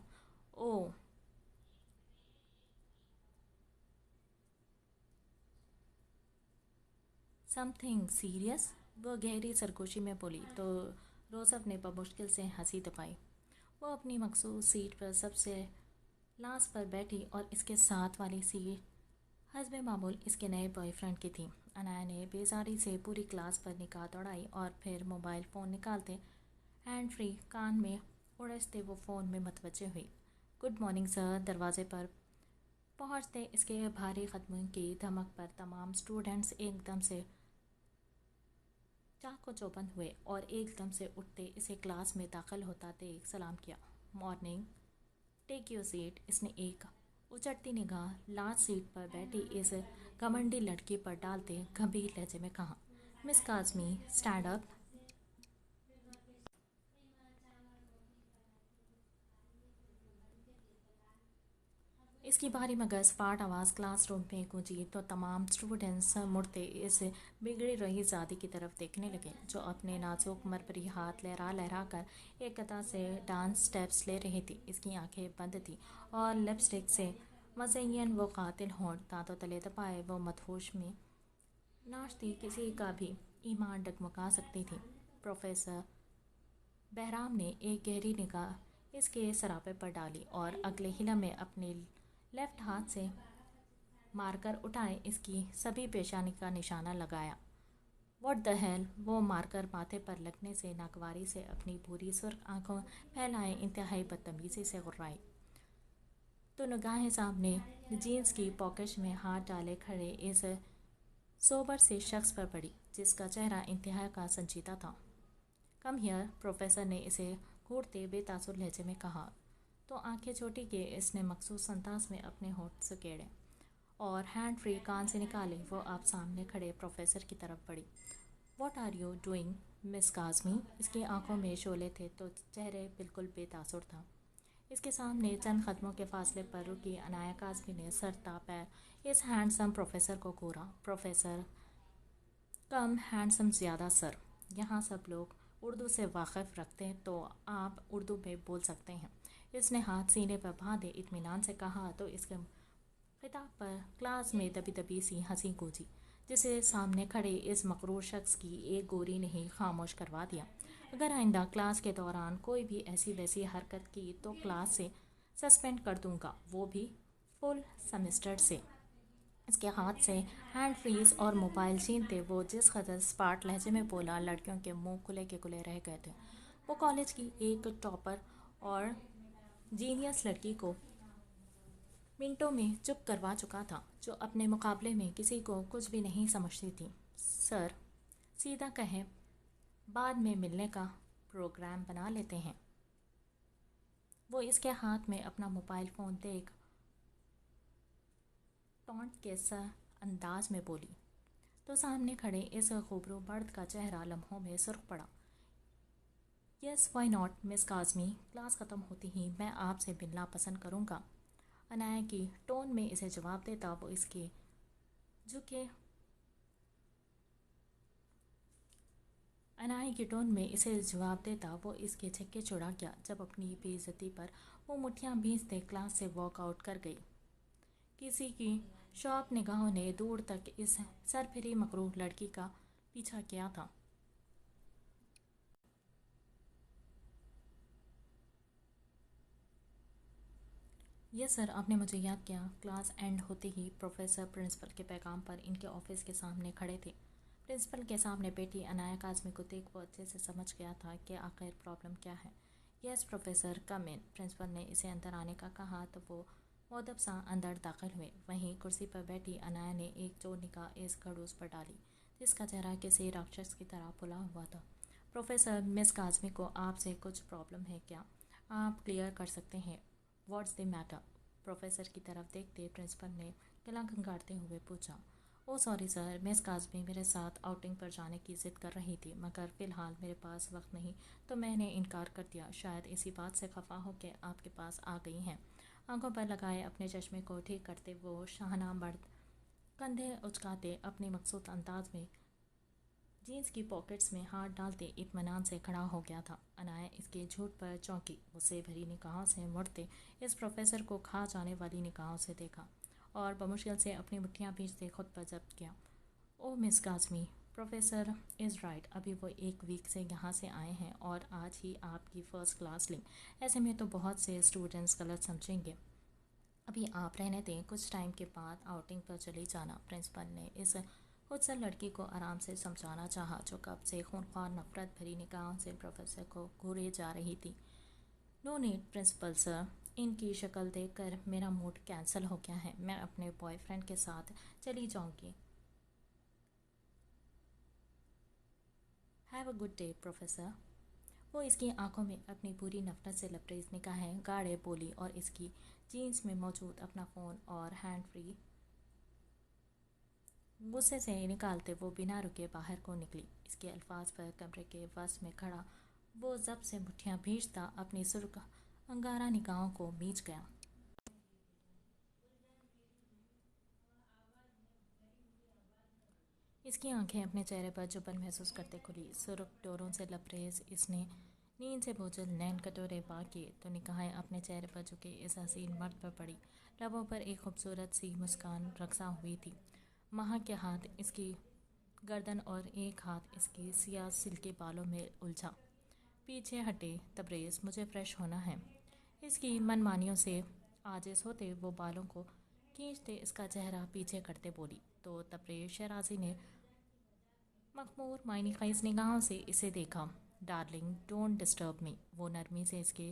اوہ، سم تھنگ سیریس؟ وہ گہری سرگوشی میں بولی تو روسف نے بمشکل سے ہنسی دبائی۔ وہ اپنی مخصوص سیٹ پر سب سے لاس پر بیٹھی اور اس کے ساتھ والی سیٹ حسب معمول اس کے نئے بوائے فرینڈ کی تھی۔ انایا نے بیزاری سے پوری کلاس پر نگاہ دوڑائی اور پھر موبائل فون نکالتے ہینڈ فری کان میں اڑجتے وہ فون میں متوجہ ہوئی۔ Good morning sir. دروازے پر پہنچتے اس کے بھاری قدموں کی دھمک پر تمام اسٹوڈنٹس ایک دم سے چاقو چوبند ہوئے اور ایک دم سے اٹھتے اسے کلاس میں داخل ہوتا دیکھ سلام کیا۔ Morning, take your seat. اس نے ایک اچٹتی نگاہ لاسٹ سیٹ پر بیٹھی اس گھمنڈی لڑکی پر ڈالتے گمبھیر لہجے میں کہا، مس کاظمی اسٹینڈ اپ۔ اس کی بھاری مگر سپاٹ آواز کلاس روم میں گونجی تو تمام اسٹوڈنٹس مڑتے اس بگڑی رہی زادی کی طرف دیکھنے لگے جو اپنے نازک مرمری ہاتھ لہرا لہرا کر ایک ادا سے ڈانس اسٹیپس لے رہی تھی۔ اس کی آنکھیں بند تھیں اور لپسٹک سے مزین وہ قاتل ہونٹ دانتوں تلے دبائے وہ مدہوش میں ناچتی کسی کا بھی ایمان ڈگمگا سکتی تھی۔ پروفیسر بہرام نے ایک گہری نگاہ اس کے سراپے پر ڈالی اور اگلے ہلا میں اپنے لیفٹ ہاتھ سے مارکر اٹھائے اس کی سبھی پیشانی کا نشانہ لگایا۔ What the hell? وہ مارکر ماتھے پر لگنے سے ناگواری سے اپنی بھوری سرخ آنکھوں پھیلائے انتہائی بدتمیزی سے غرائی۔ تو نگاہیں سامنے جینس کی پاکٹ میں ہاتھ ڈالے کھڑے اس سوبر سے شخص پر پڑی جس کا چہرہ انتہا کا سنجیدہ تھا۔ کم ہیئر، پروفیسر نے اسے گھورتے بے تاثر لہجے میں کہا تو آنکھیں چھوٹی کے اس نے مخصوص انداز میں اپنے ہونٹ سکیڑے اور ہینڈ فری کان سے نکالے وہ آپ سامنے کھڑے پروفیسر کی طرف بڑھی۔ واٹ آر یو ڈوئنگ مس کاظمی؟ اس کی آنکھوں میں شعلے تھے تو چہرے بالکل بے تاثر تھا۔ اس کے سامنے چند قدموں کے فاصلے پر رکی عنایہ کاظمی نے سر تا پیر اس ہینڈسم پروفیسر کو گھورا۔ پروفیسر کم ہینڈسم زیادہ سر، یہاں سب لوگ اردو سے واقف رکھتے ہیں تو آپ اردو میں بول سکتے ہیں۔ اس نے ہاتھ سینے پر باندھے اطمینان سے کہا تو اس کے خطاب پر کلاس میں دبی دبی سی ہنسی گونجی جسے سامنے کھڑے اس مغرور شخص کی ایک گوری نے ہی خاموش کروا دیا۔ اگر آئندہ کلاس کے دوران کوئی بھی ایسی ویسی حرکت کی تو کلاس سے سسپینڈ کر دوں گا، وہ بھی فل سیمسٹر سے۔ اس کے ہاتھ سے ہینڈ فریز اور موبائل چھینتے وہ جس قدر اسپاٹ لہجے میں بولا لڑکیوں کے منہ کھلے کے کھلے رہ گئے تھے۔ وہ کالج کی ایک ٹاپر اور جینیس لڑکی کو منٹوں میں چپ کروا چکا تھا جو اپنے مقابلے میں کسی کو کچھ بھی نہیں سمجھتی تھی۔ سر، سیدھا کہیں بعد میں ملنے کا پروگرام بنا لیتے ہیں۔ وہ اس کے ہاتھ میں اپنا موبائل فون دیکھ ٹونٹ کے سا انداز میں بولی تو سامنے کھڑے اس خوبرو مرد کا چہرہ لمحوں میں سرخ پڑا۔ Yes why not miss Kazmi, class ختم ہوتی ہی میں آپ سے ملنا پسند کروں گا۔ عنایہ کی ٹون میں اسے جواب دیتا وہ اس کے جھکے چھڑا گیا جب اپنی بے عزتی پر وہ مٹھیاں بھیجتے کلاس سے واک آؤٹ کر گئی۔ کسی کی شارپ نگاہوں نے دور تک اس سرپھری مغرور لڑکی کا پیچھا کیا تھا۔ یس سر، آپ نے مجھے یاد کیا۔ کلاس اینڈ ہوتے ہی پروفیسر پرنسپل کے پیغام پر ان کے آفس کے سامنے کھڑے تھے۔ پرنسپل کے سامنے بیٹھی عنایہ کاظمی کو دیکھ وہ اچھے سے سمجھ گیا تھا کہ آخر پرابلم کیا ہے۔ یس پروفیسر، کم ان۔ پرنسپل نے اسے اندر آنے کا کہا تو وہ مؤدب سا اندر داخل ہوئے۔ وہیں کرسی پر بیٹھی عنایہ نے ایک چور نگاہ اس کھڑوس پر ڈالی جس کا چہرہ کسی راکشس کی طرح پھلا ہوا تھا۔ پروفیسر، مس کاظمی کو آپ سے کچھ پرابلم ہے کیا؟ آپ کلیئر کر سکتے ہیں۔ What's the matter? پروفیسر کی طرف دیکھتے پرنسپل نے گلا گھنگھراتے ہوئے پوچھا۔ او سوری سر، مس کاظمی میرے ساتھ آؤٹنگ پر جانے کی ضد کر رہی تھی مگر فی الحال میرے پاس وقت نہیں تو میں نے انکار کر دیا۔ شاید اسی بات سے خفا ہو کے آپ کے پاس آ گئی ہیں۔ آنکھوں پر لگائے اپنے چشمے کو ٹھیک کرتے وہ شاہانہ مرد کندھے اچکاتے اپنے مقصود انداز میں جینس کی پاکٹس میں ہاتھ ڈالتے اطمینان سے کھڑا ہو گیا تھا۔ عنایہ اس کے جھوٹ پر چونکی، غصے بھری نگاہوں سے مڑتے اس پروفیسر کو کھا جانے والی نگاہوں سے دیکھا اور بمشکل سے اپنی مٹھیاں بھیجتے خود پر ضبط کیا۔ او مس کاظمی، پروفیسر از رائٹ، ابھی وہ ایک ویک سے یہاں سے آئے ہیں اور آج ہی آپ کی فرسٹ کلاس لی، ایسے میں تو بہت سے اسٹوڈنٹس غلط سمجھیں گے۔ ابھی آپ رہنے دیں، کچھ ٹائم کے بعد آؤٹنگ پر چلی جانا۔ پرنسپل نے اس خودسر لڑکی کو آرام سے سمجھانا چاہا جو کب سے خونخوار نفرت بھری نگاہوں سے پروفیسر کو گھورے جا رہی تھی۔ نو نیڈ پرنسپل سر، ان کی شکل دیکھ کر میرا موڈ کینسل ہو گیا ہے، میں اپنے بوائے فرینڈ کے ساتھ چلی جاؤں گی۔ Have a good day professor. وہ اس کی آنکھوں میں اپنی پوری نفرت سے لبریز نگاہیں گاڑے بولی اور اس کی جینس میں موجود اپنا فون اور ہینڈ فری غصے سے نکالتے وہ بنا رکے باہر کو نکلی۔ اس کے الفاظ پر کمرے کے وسط میں کھڑا وہ ضبط سے مٹھیاں بھیجتا اپنی سرخ انگارہ نگاہوں کو میچ گیا۔ اس کی آنکھیں اپنے چہرے پر جبن محسوس کرتے کھلی، سرخ ڈوروں سے لبریز اس نے نیند سے بوجھل نین کٹورے پار کیے تو نگاہیں اپنے چہرے پر جھکے اس حسین مرد پر پڑی۔ لبوں پر ایک خوبصورت سی مسکان رقصاں ہوئی تھی۔ ماہ کے ہاتھ اس کی گردن اور ایک ہاتھ اس کے سیاہ سلکی بالوں میں الجھا۔ پیچھے ہٹے تبریز، مجھے فریش ہونا ہے۔ اس کی من مانیوں سے عاجز ہوتے وہ بالوں کو کھینچتے اس کا چہرہ پیچھے کرتے بولی تو تبریز شیرازی نے مخمور معنی خیز نگاہوں سے اسے دیکھا۔ ڈارلنگ ڈونٹ ڈسٹرب می، وہ نرمی سے اس کے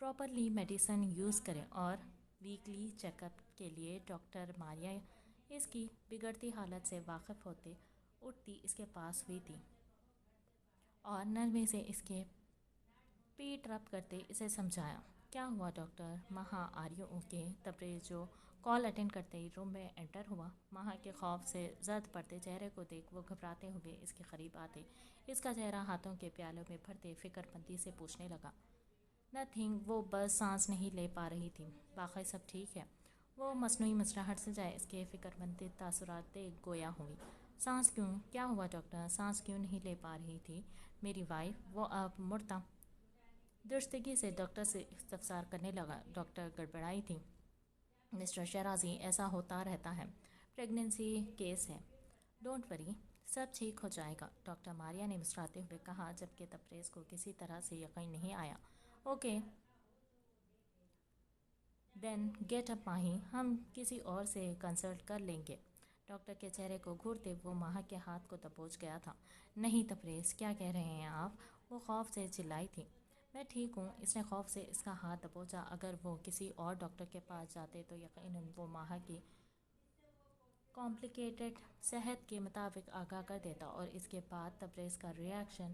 پراپرلی میڈیسن یوز کریں اور ویکلی چیک اپ کے لیے ڈاکٹر ماریا اس کی بگڑتی حالت سے واقف ہوتے اٹھتی اس کے پاس ہوئی تھی اور نرمی سے اس کے پیٹ رب کرتے اسے سمجھایا۔ کیا ہوا ڈاکٹر؟ مہا آریو کے تبریز جو کال اٹینڈ کرتے ہی روم میں انٹر ہوا۔ مہا کے خوف سے زرد پڑتے چہرے کو دیکھ وہ گھبراتے ہوئے اس کے قریب آتے اس کا چہرہ ہاتھوں کے پیالوں میں بھرتے فکر مندی سے پوچھنے لگا۔ نتھنگ، وہ بس سانس نہیں لے پا رہی تھی۔ باقی سب ٹھیک ہے؟ وہ مصنوعی مسرہٹ سے جائے اس کے فکر مند تاثرات دیکھ گویا ہوئی۔ سانس کیوں؟ کیا ہوا ڈاکٹر؟ سانس کیوں نہیں لے پا رہی تھی میری وائف؟ وہ اب مڑتا درستگی سے ڈاکٹر سے استفسار کرنے لگا۔ ڈاکٹر گڑبڑائی تھی۔ مسٹر شیرازی، ایسا ہوتا رہتا ہے، پریگننسی کیس ہے، ڈونٹ وری، سب ٹھیک ہو جائے گا، ڈاکٹر ماریا نے مسکراتے ہوئے کہا جبکہ تبریز کو کسی طرح سے یقین نہیں آیا۔ اوکے دین گیٹ اپ ماہی، ہم کسی اور سے کنسلٹ کر لیں گے۔ ڈاکٹر کے چہرے کو گھورتے وہ ماہا کے ہاتھ کو دبوچ گیا تھا۔ نہیں تبریز، کیا کہہ رہے ہیں آپ؟ وہ خوف سے چلائی تھی۔ میں ٹھیک ہوں، اس نے خوف سے اس کا ہاتھ دبوچا۔ اگر وہ کسی اور ڈاکٹر کے پاس جاتے تو یقیناً وہ ماہا کی کمپلیکیٹڈ صحت کے مطابق آگاہ کر دیتا اور اس کے بعد تبریز کا ریاکشن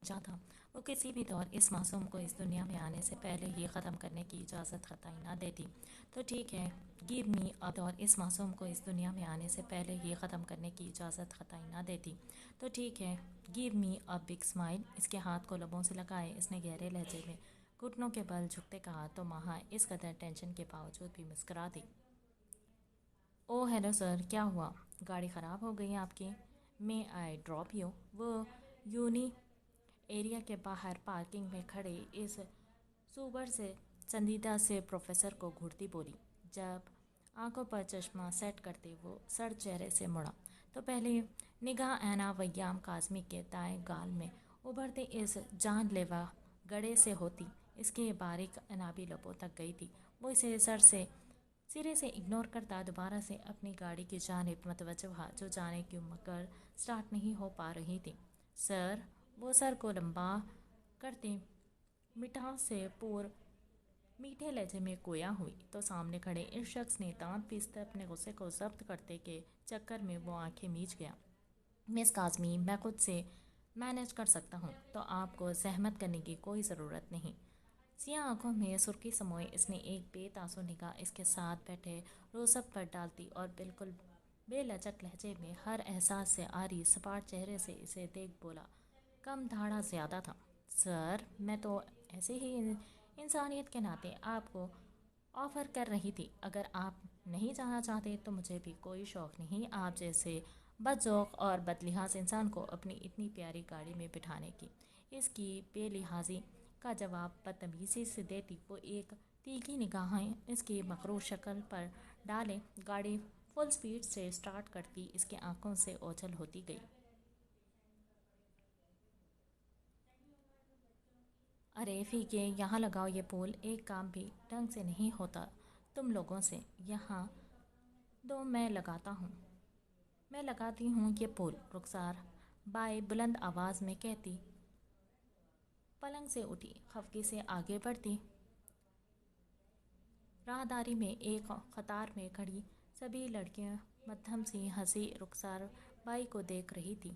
تھا۔ وہ کسی بھی دور اس معصوم کو اس دنیا میں آنے سے پہلے ہی ختم کرنے کی اجازت قطعی نہ دیتی۔ تو ٹھیک ہے، گیو می اب دور اس معصوم کو اس دنیا میں آنے سے پہلے ہی ختم کرنے کی اجازت قطعی نہ دیتی۔ تو ٹھیک ہے، give me a big smile. اس کے ہاتھ کو لبوں سے لگائے اس نے گہرے لہجے میں گھٹنوں کے بل جھکتے کہا تو ماہا اس قدر ٹینشن کے باوجود بھی مسکرا دی۔ او ہیلو سر، کیا ہوا؟ گاڑی خراب ہو گئی آپ کی؟ میں آئی ڈراپ یو؟ وہ یونی ایریا کے باہر پارکنگ میں کھڑے اس سوبر سے سنجیدہ سے پروفیسر کو گھورتی بولی۔ جب آنکھوں پر چشمہ سیٹ کرتے وہ سرد چہرے سے مڑا تو پہلے نگاہ اینا ویام کاظمی کے دائیں گال میں ابھرتے اس جان لیوا گڑھے سے ہوتی اس کے باریک عنابی لبوں تک گئی تھی۔ وہ اسے سرے سے اگنور کرتا دوبارہ سے اپنی گاڑی کی جانب متوجہ ہوا جو جانے کیوں مگر سٹارٹ نہیں ہو پا رہی تھی۔ سر، وہ سر کو لمبا کرتے مٹھاس سے میٹھے لہجے میں گویا ہوئی تو سامنے کھڑے اس شخص نے دانت پیستے اپنے غصے کو ضبط کرتے کے چکر میں وہ آنکھیں میچ گیا۔ مس کاظمی، میں خود سے مینیج کر سکتا ہوں، تو آپ کو زحمت کرنے کی کوئی ضرورت نہیں۔ سیاہ آنکھوں میں سرخی سموئے اس نے ایک بے تاثر نگاہ اس کے ساتھ بیٹھے روسب پر ڈالتی اور بالکل بے لچک لہجے میں ہر احساس سے عاری سپاٹ چہرے سے اسے دیکھ بولا، کم دھاڑا زیادہ تھا۔ سر، میں تو ایسے ہی انسانیت کے ناطے آپ کو آفر کر رہی تھی، اگر آپ نہیں جانا چاہتے تو مجھے بھی کوئی شوق نہیں آپ جیسے بدذوق اور بدلحاظ انسان کو اپنی اتنی پیاری گاڑی میں بٹھانے کی۔ اس کی بے لحاظی کا جواب بدتمیزی سے دیتی وہ ایک تیکھی نگاہیں اس کی مغرور شکل پر ڈالے گاڑی فل سپیڈ سے سٹارٹ کرتی اس کی آنکھوں سے اوجھل ہوتی گئی۔ ارے فیکے، یہاں لگاؤ یہ پھول، ایک کام بھی ڈھنگ سے نہیں ہوتا تم لوگوں سے، یہاں دو میں لگاتا ہوں۔ میں لگاتی ہوں یہ پھول، رخسار بائی بلند آواز میں کہتی پلنگ سے اٹھی خفگی سے آگے بڑھتی۔ راہداری میں ایک قطار میں کھڑی سبھی لڑکیاں مدھم سی ہنسی رخسار بائی کو دیکھ رہی تھی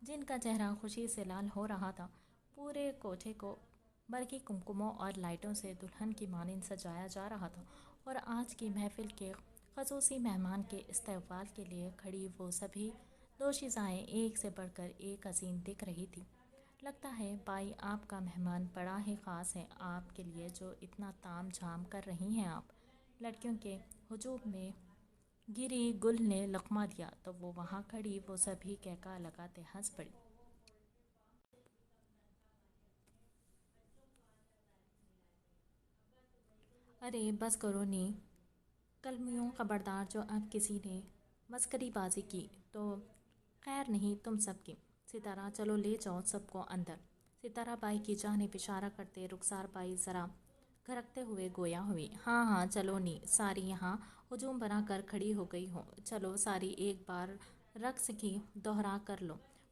جن کا چہرہ خوشی سے لال ہو رہا تھا۔ پورے کوٹھے کو برقی کمکموں اور لائٹوں سے دلہن کی مانند سجایا جا رہا تھا اور آج کی محفل کے خصوصی مہمان کے استقبال کے لیے کھڑی وہ سبھی دوشیزائیں ایک سے بڑھ کر ایک حسین دکھ رہی تھی۔ لگتا ہے بائی آپ کا مہمان بڑا ہی خاص ہے، آپ کے لیے جو اتنا تام جھام کر رہی ہیں آپ۔ لڑکیوں کے ہجوم میں گھری گل نے لقمہ دیا تو وہ وہاں کھڑی وہ سبھی کہکا لگاتے ہنس پڑی۔ ارے بس کرو نی کلمیوں، خبردار جو اب کسی نے مسخری بازی کی تو خیر نہیں تم سب کی۔ ستارہ، چلو لے جاؤ سب کو اندر۔ ستارہ بائی کی جانب اشارہ کرتے رخسار بائی ذرا گھرکتے ہوئے گویا ہوئی۔ ہاں ہاں چلو نی، ساری یہاں ہجوم بنا کر کھڑی ہو گئی ہو، چلو ساری ایک بار رقص کی دوہرا کر لو۔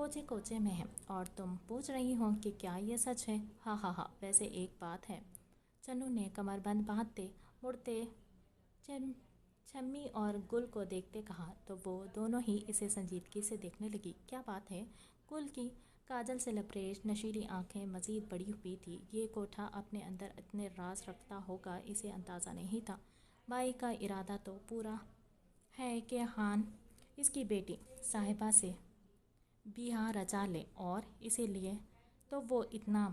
کوچے کوچے میں ہے، اور تم پوچھ رہی ہو کہ کیا یہ سچ ہے؟ ہاں ہاں ہاں، ویسے ایک بات ہے، چنو نے کمر بند باندھتے مڑتے چھمی اور گل کو دیکھتے کہا، تو وہ دونوں ہی اسے سنجیدگی سے دیکھنے لگی۔ کیا بات ہے؟ گل کی کاجل سے لبریز نشیلی آنکھیں مزید بڑی ہوئی تھی۔ یہ کوٹھا اپنے اندر اتنے راز رکھتا ہوگا، اسے اندازہ نہیں تھا۔ بائی کا ارادہ تو پورا ہے کہ خان اس کی بیٹی صاحبہ سے بیاہ رچا لے، اور اسی لیے تو وہ اتنا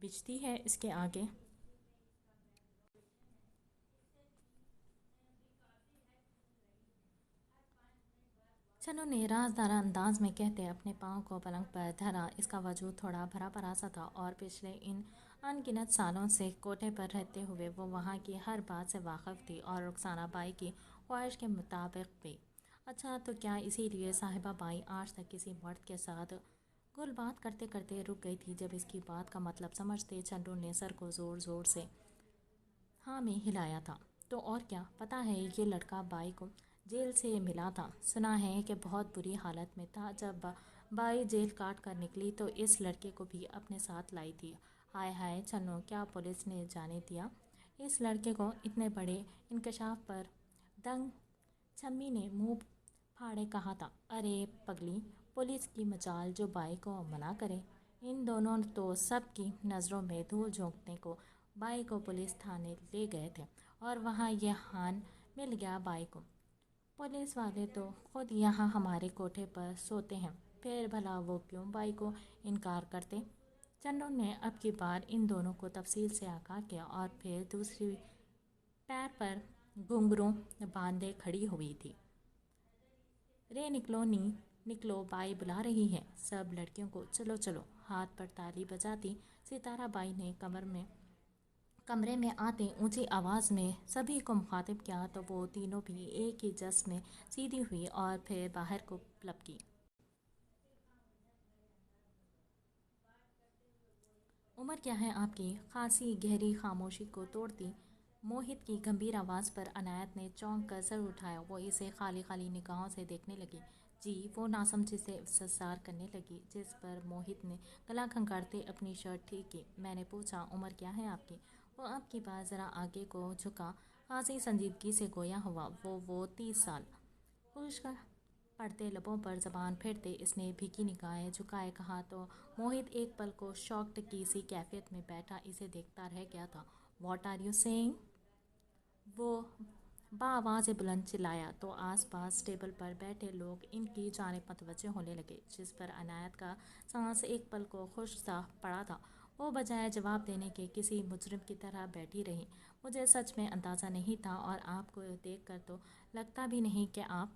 بچتی ہے اس کے آگے۔ چنو نے رازدارہ انداز میں کہتے اپنے پاؤں کو پلنگ پر دھرا۔ اس کا وجود تھوڑا بھرا پڑا سا تھا، اور پچھلے ان ان گنت سالوں سے کوٹھے پر رہتے ہوئے وہ وہاں کی ہر بات سے واقف تھی، اور رخسانہ بائی کی خواہش کے مطابق بھی۔ اچھا، تو کیا اسی لیے صاحبہ بائی آج تک کسی مرد کے ساتھ؟ گل بات کرتے کرتے رک گئی تھی۔ جب اس کی بات کا مطلب سمجھتے چنڈو نے سر کو زور زور سے ہاں میں ہلایا تھا۔ تو اور کیا؟ پتہ ہے، یہ لڑکا بائی کو جیل سے ملا تھا، سنا ہے کہ بہت بری حالت میں تھا۔ جب بائی جیل کاٹ کر نکلی تو اس لڑکے کو بھی اپنے ساتھ لائی تھی۔ ہائے ہائے چنو، کیا پولیس نے جانے دیا اس لڑکے کو؟ اتنے بڑے انکشاف پر دنگ چھمی نے منہ پھاڑے کہا تھا۔ ارے پگلی، پولیس کی مجال جو بائی کو منع کرے؟ ان دونوں تو سب کی نظروں میں دھول جھونکنے کو بائی کو پولیس تھانے لے گئے تھے، اور وہاں یہ خان مل گیا بائی کو۔ پولیس والے تو خود یہاں ہمارے کوٹھے پر سوتے ہیں، پھر بھلا وہ کیوں بائی کو انکار کرتے؟ چنڈو نے اب کی بار ان دونوں کو تفصیل سے آگاہ کیا، اور پھر دوسری پیر پر گھنگرو باندھے کھڑی ہوئی تھی۔ رے نکلو نی، نکلو، بائی بلا رہی ہے سب لڑکیوں کو، چلو چلو۔ ہاتھ پر تالی بجاتی ستارہ بائی نے کمرے میں آتے اونچی آواز میں سبھی کو مخاطب کیا، تو وہ تینوں بھی ایک ہی جس میں سیدھی ہوئی اور پھر باہر کو لپکی۔ عمر کیا ہے آپ کی؟ خاصی گہری خاموشی کو توڑتی موہت کی گمبھیر آواز پر عنایت نے چونک کر سر اٹھایا۔ وہ اسے خالی خالی نگاہوں سے دیکھنے لگی۔ جی؟ وہ ناسمجھی سے استفسار کرنے لگی، جس پر موہت نے گلا کھنگالتے اپنی شرٹ ٹھیک کی۔ میں نے پوچھا، عمر کیا ہے آپ کی؟ وہ اب کی بار ذرا آگے کو جھکا، خاصی سنجیدگی سے گویا ہوا، وہ 30 سال۔ خشک پڑتے لبوں پر زبان پھیرتے اس نے بھیگی نگاہیں جھکائے کہا، تو موہت ایک پل کو شاکڈ کی سی کیفیت میں بیٹھا اسے دیکھتا رہ گیا تھا۔ What are you saying? وہ بآواز بلند چلایا، تو آس پاس ٹیبل پر بیٹھے لوگ ان کی جانب متوجہ ہونے لگے، جس پر عنایت کا سانس ایک پل کو خشک سا پڑا تھا۔ وہ بجائے جواب دینے کے کسی مجرم کی طرح بیٹھی رہی۔ مجھے سچ میں اندازہ نہیں تھا، اور آپ کو دیکھ کر تو لگتا بھی نہیں کہ آپ…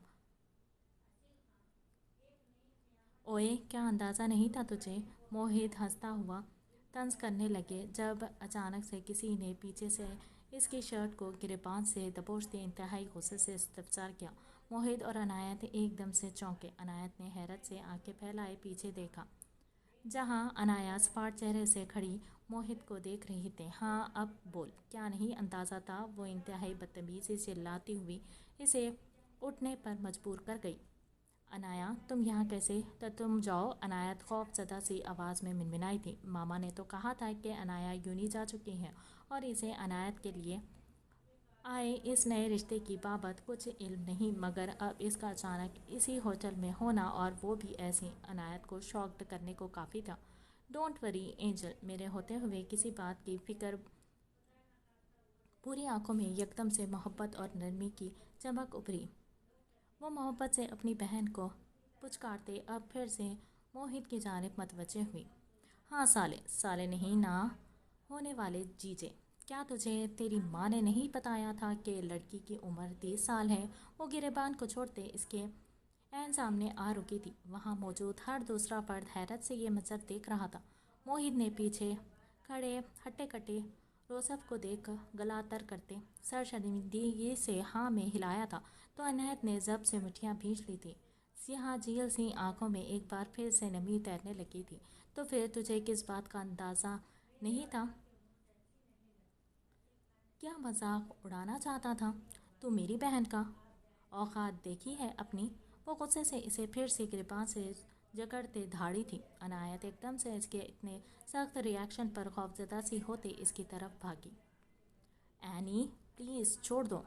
اوئے، کیا اندازہ نہیں تھا تجھے؟ موہت ہنستا ہوا طنز کرنے لگے، جب اچانک سے کسی نے پیچھے سے اس کی شرٹ کو گریبان سے دبوچتے انتہائی غصے سے استفسار کیا۔ موہت اور عنایت ایک دم سے چونکے۔ عنایت نے حیرت سے آنکھیں پھیلائے پیچھے دیکھا، جہاں عنایت سپاٹ چہرے سے کھڑی موہت کو دیکھ رہی تھی۔ ہاں اب بول، کیا نہیں اندازہ تھا؟ وہ انتہائی بدتمیزی سے چلاتی ہوئی اسے اٹھنے پر مجبور کر گئی۔ عنایت، تم یہاں کیسے؟ تو تم جاؤ، عنایت خوف زدہ سی آواز میں منمنائی تھی۔ ماما نے تو کہا تھا کہ عنایت یونیں جا چکی ہے، اور اسے عنایت کے لیے آئے اس نئے رشتے کی بابت کچھ علم نہیں، مگر اب اس کا اچانک اسی ہوٹل میں ہونا، اور وہ بھی ایسے، عنایت کو شاکڈ کرنے کو کافی تھا۔ ڈونٹ وری اینجل، میرے ہوتے ہوئے کسی بات کی فکر۔ پوری آنکھوں میں یکدم سے محبت اور نرمی کی چمک ابھری۔ وہ محبت سے اپنی بہن کو پچکارتے اب پھر سے موہت کی جانب متوجہ ہوئی۔ ہاں سالے، سالے نہیں، نہ ہونے والے جیجے، کیا تجھے تیری ماں نے نہیں بتایا تھا کہ لڑکی کی عمر 30 سال ہے؟ وہ گریبان کو چھوڑتے اس کے عین سامنے آ رکی تھی۔ وہاں موجود ہر دوسرا فرد حیرت سے یہ منظر دیکھ رہا تھا۔ موہت نے پیچھے کھڑے ہٹے کٹے روسف کو دیکھ گلا تر کرتے سر شرمندگی سے ہاں میں ہلایا تھا، تو عنایت نے ضبط سے مٹھیاں بھینچ لی تھیں۔ سیاہ جھیل سی آنکھوں میں ایک بار پھر سے نمی تیرنے لگی تھی۔ تو پھر تجھے کس بات کا اندازہ نہیں تھا؟ کیا مذاق اڑانا چاہتا تھا؟ تو میری بہن کا اوقات دیکھی ہے اپنی؟ وہ غصے سے اسے پھر سے گریباں سے جکڑتے دھاڑی تھی۔ عنایت ایک دم سے اس کے اتنے سخت ریاکشن پر خوفزدہ سی ہوتے اس کی طرف بھاگی۔ اینی پلیز چھوڑ دو،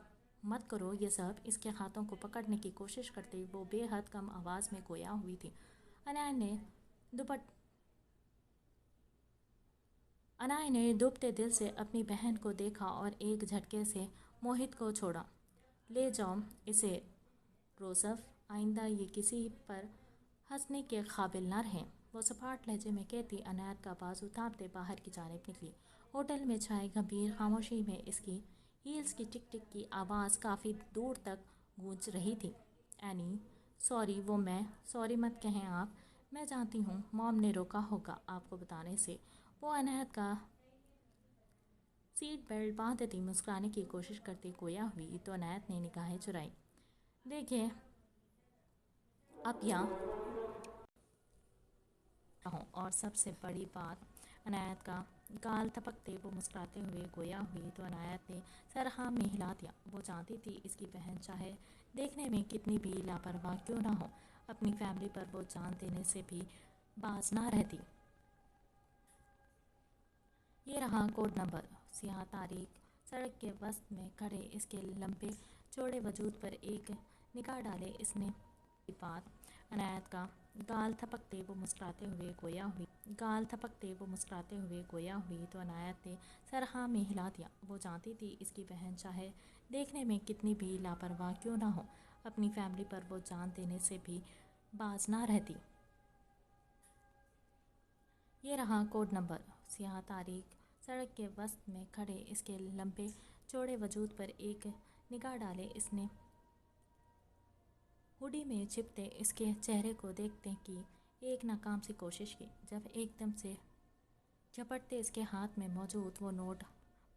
مت کرو یہ سب۔ اس کے ہاتھوں کو پکڑنے کی کوشش کرتے وہ بے حد کم آواز میں گویا ہوئی تھی۔ عنایت نے ڈوبتے دل سے اپنی بہن کو دیکھا اور ایک جھٹکے سے موہت کو چھوڑا۔ لے جاؤ اسے روزف، آئندہ یہ کسی پر ہنسنے کے قابل نہ رہے، وہ سپاٹ لہجے میں کہتی عنایت کا بازو تھامتے باہر کی جانب نکلی۔ ہوٹل میں چھائی گمبھیر خاموشی میں اس کی ہیلز کی ٹک ٹک کی آواز کافی دور تک گونج رہی تھی۔ اینی سوری، سوری مت کہیں آپ، میں جانتی ہوں موم نے روکا ہوگا آپ کو بتانے سے۔ وہ عنایت کا سیٹ بیلٹ باندھتی مسکرانے کی کوشش کرتے گویا ہوئی تو عنایت نے نگاہیں چرائی۔ دیکھیے اب یہاں ہوں، اور سب سے بڑی بات، عنایت کا گال تھپکتے وہ مسکراتے ہوئے گویا ہوئی تو عنایت نے سر ہاں میں ہلا دیا۔ وہ جانتی تھی اس کی بہن چاہے دیکھنے میں کتنی بھی لاپرواہ کیوں نہ ہو، اپنی فیملی پر وہ جان دینے سے بھی باز نہ رہتی۔ یہ رہا کوڈ نمبر۔ سیاہ تاریک سڑک کے وسط میں کھڑے اس کے لمبے چوڑے وجود پر ایک نگاہ ڈالے اس نے بات۔ عنایت کا گال تھپکتے وہ مسکراتے ہوئے گویا ہوئی تو عنایت نے سر ہاں میں ہلا دیا۔ وہ جانتی تھی اس کی بہن چاہے دیکھنے میں کتنی بھی لاپرواہ کیوں نہ ہو، اپنی فیملی پر وہ جان دینے سے بھی باز نہ رہتی۔ یہ رہا کوڈ نمبر۔ سیاہ تاریک سڑک کے وسط میں کھڑے اس کے لمبے چوڑے وجود پر ایک نگاہ ڈالے اس نے ہوڈی میں چھپتے اس کے چہرے کو دیکھنے کی ایک ناکام سی کوشش کی، جب ایک دم سے جھپٹتے اس کے ہاتھ میں موجود وہ نوٹ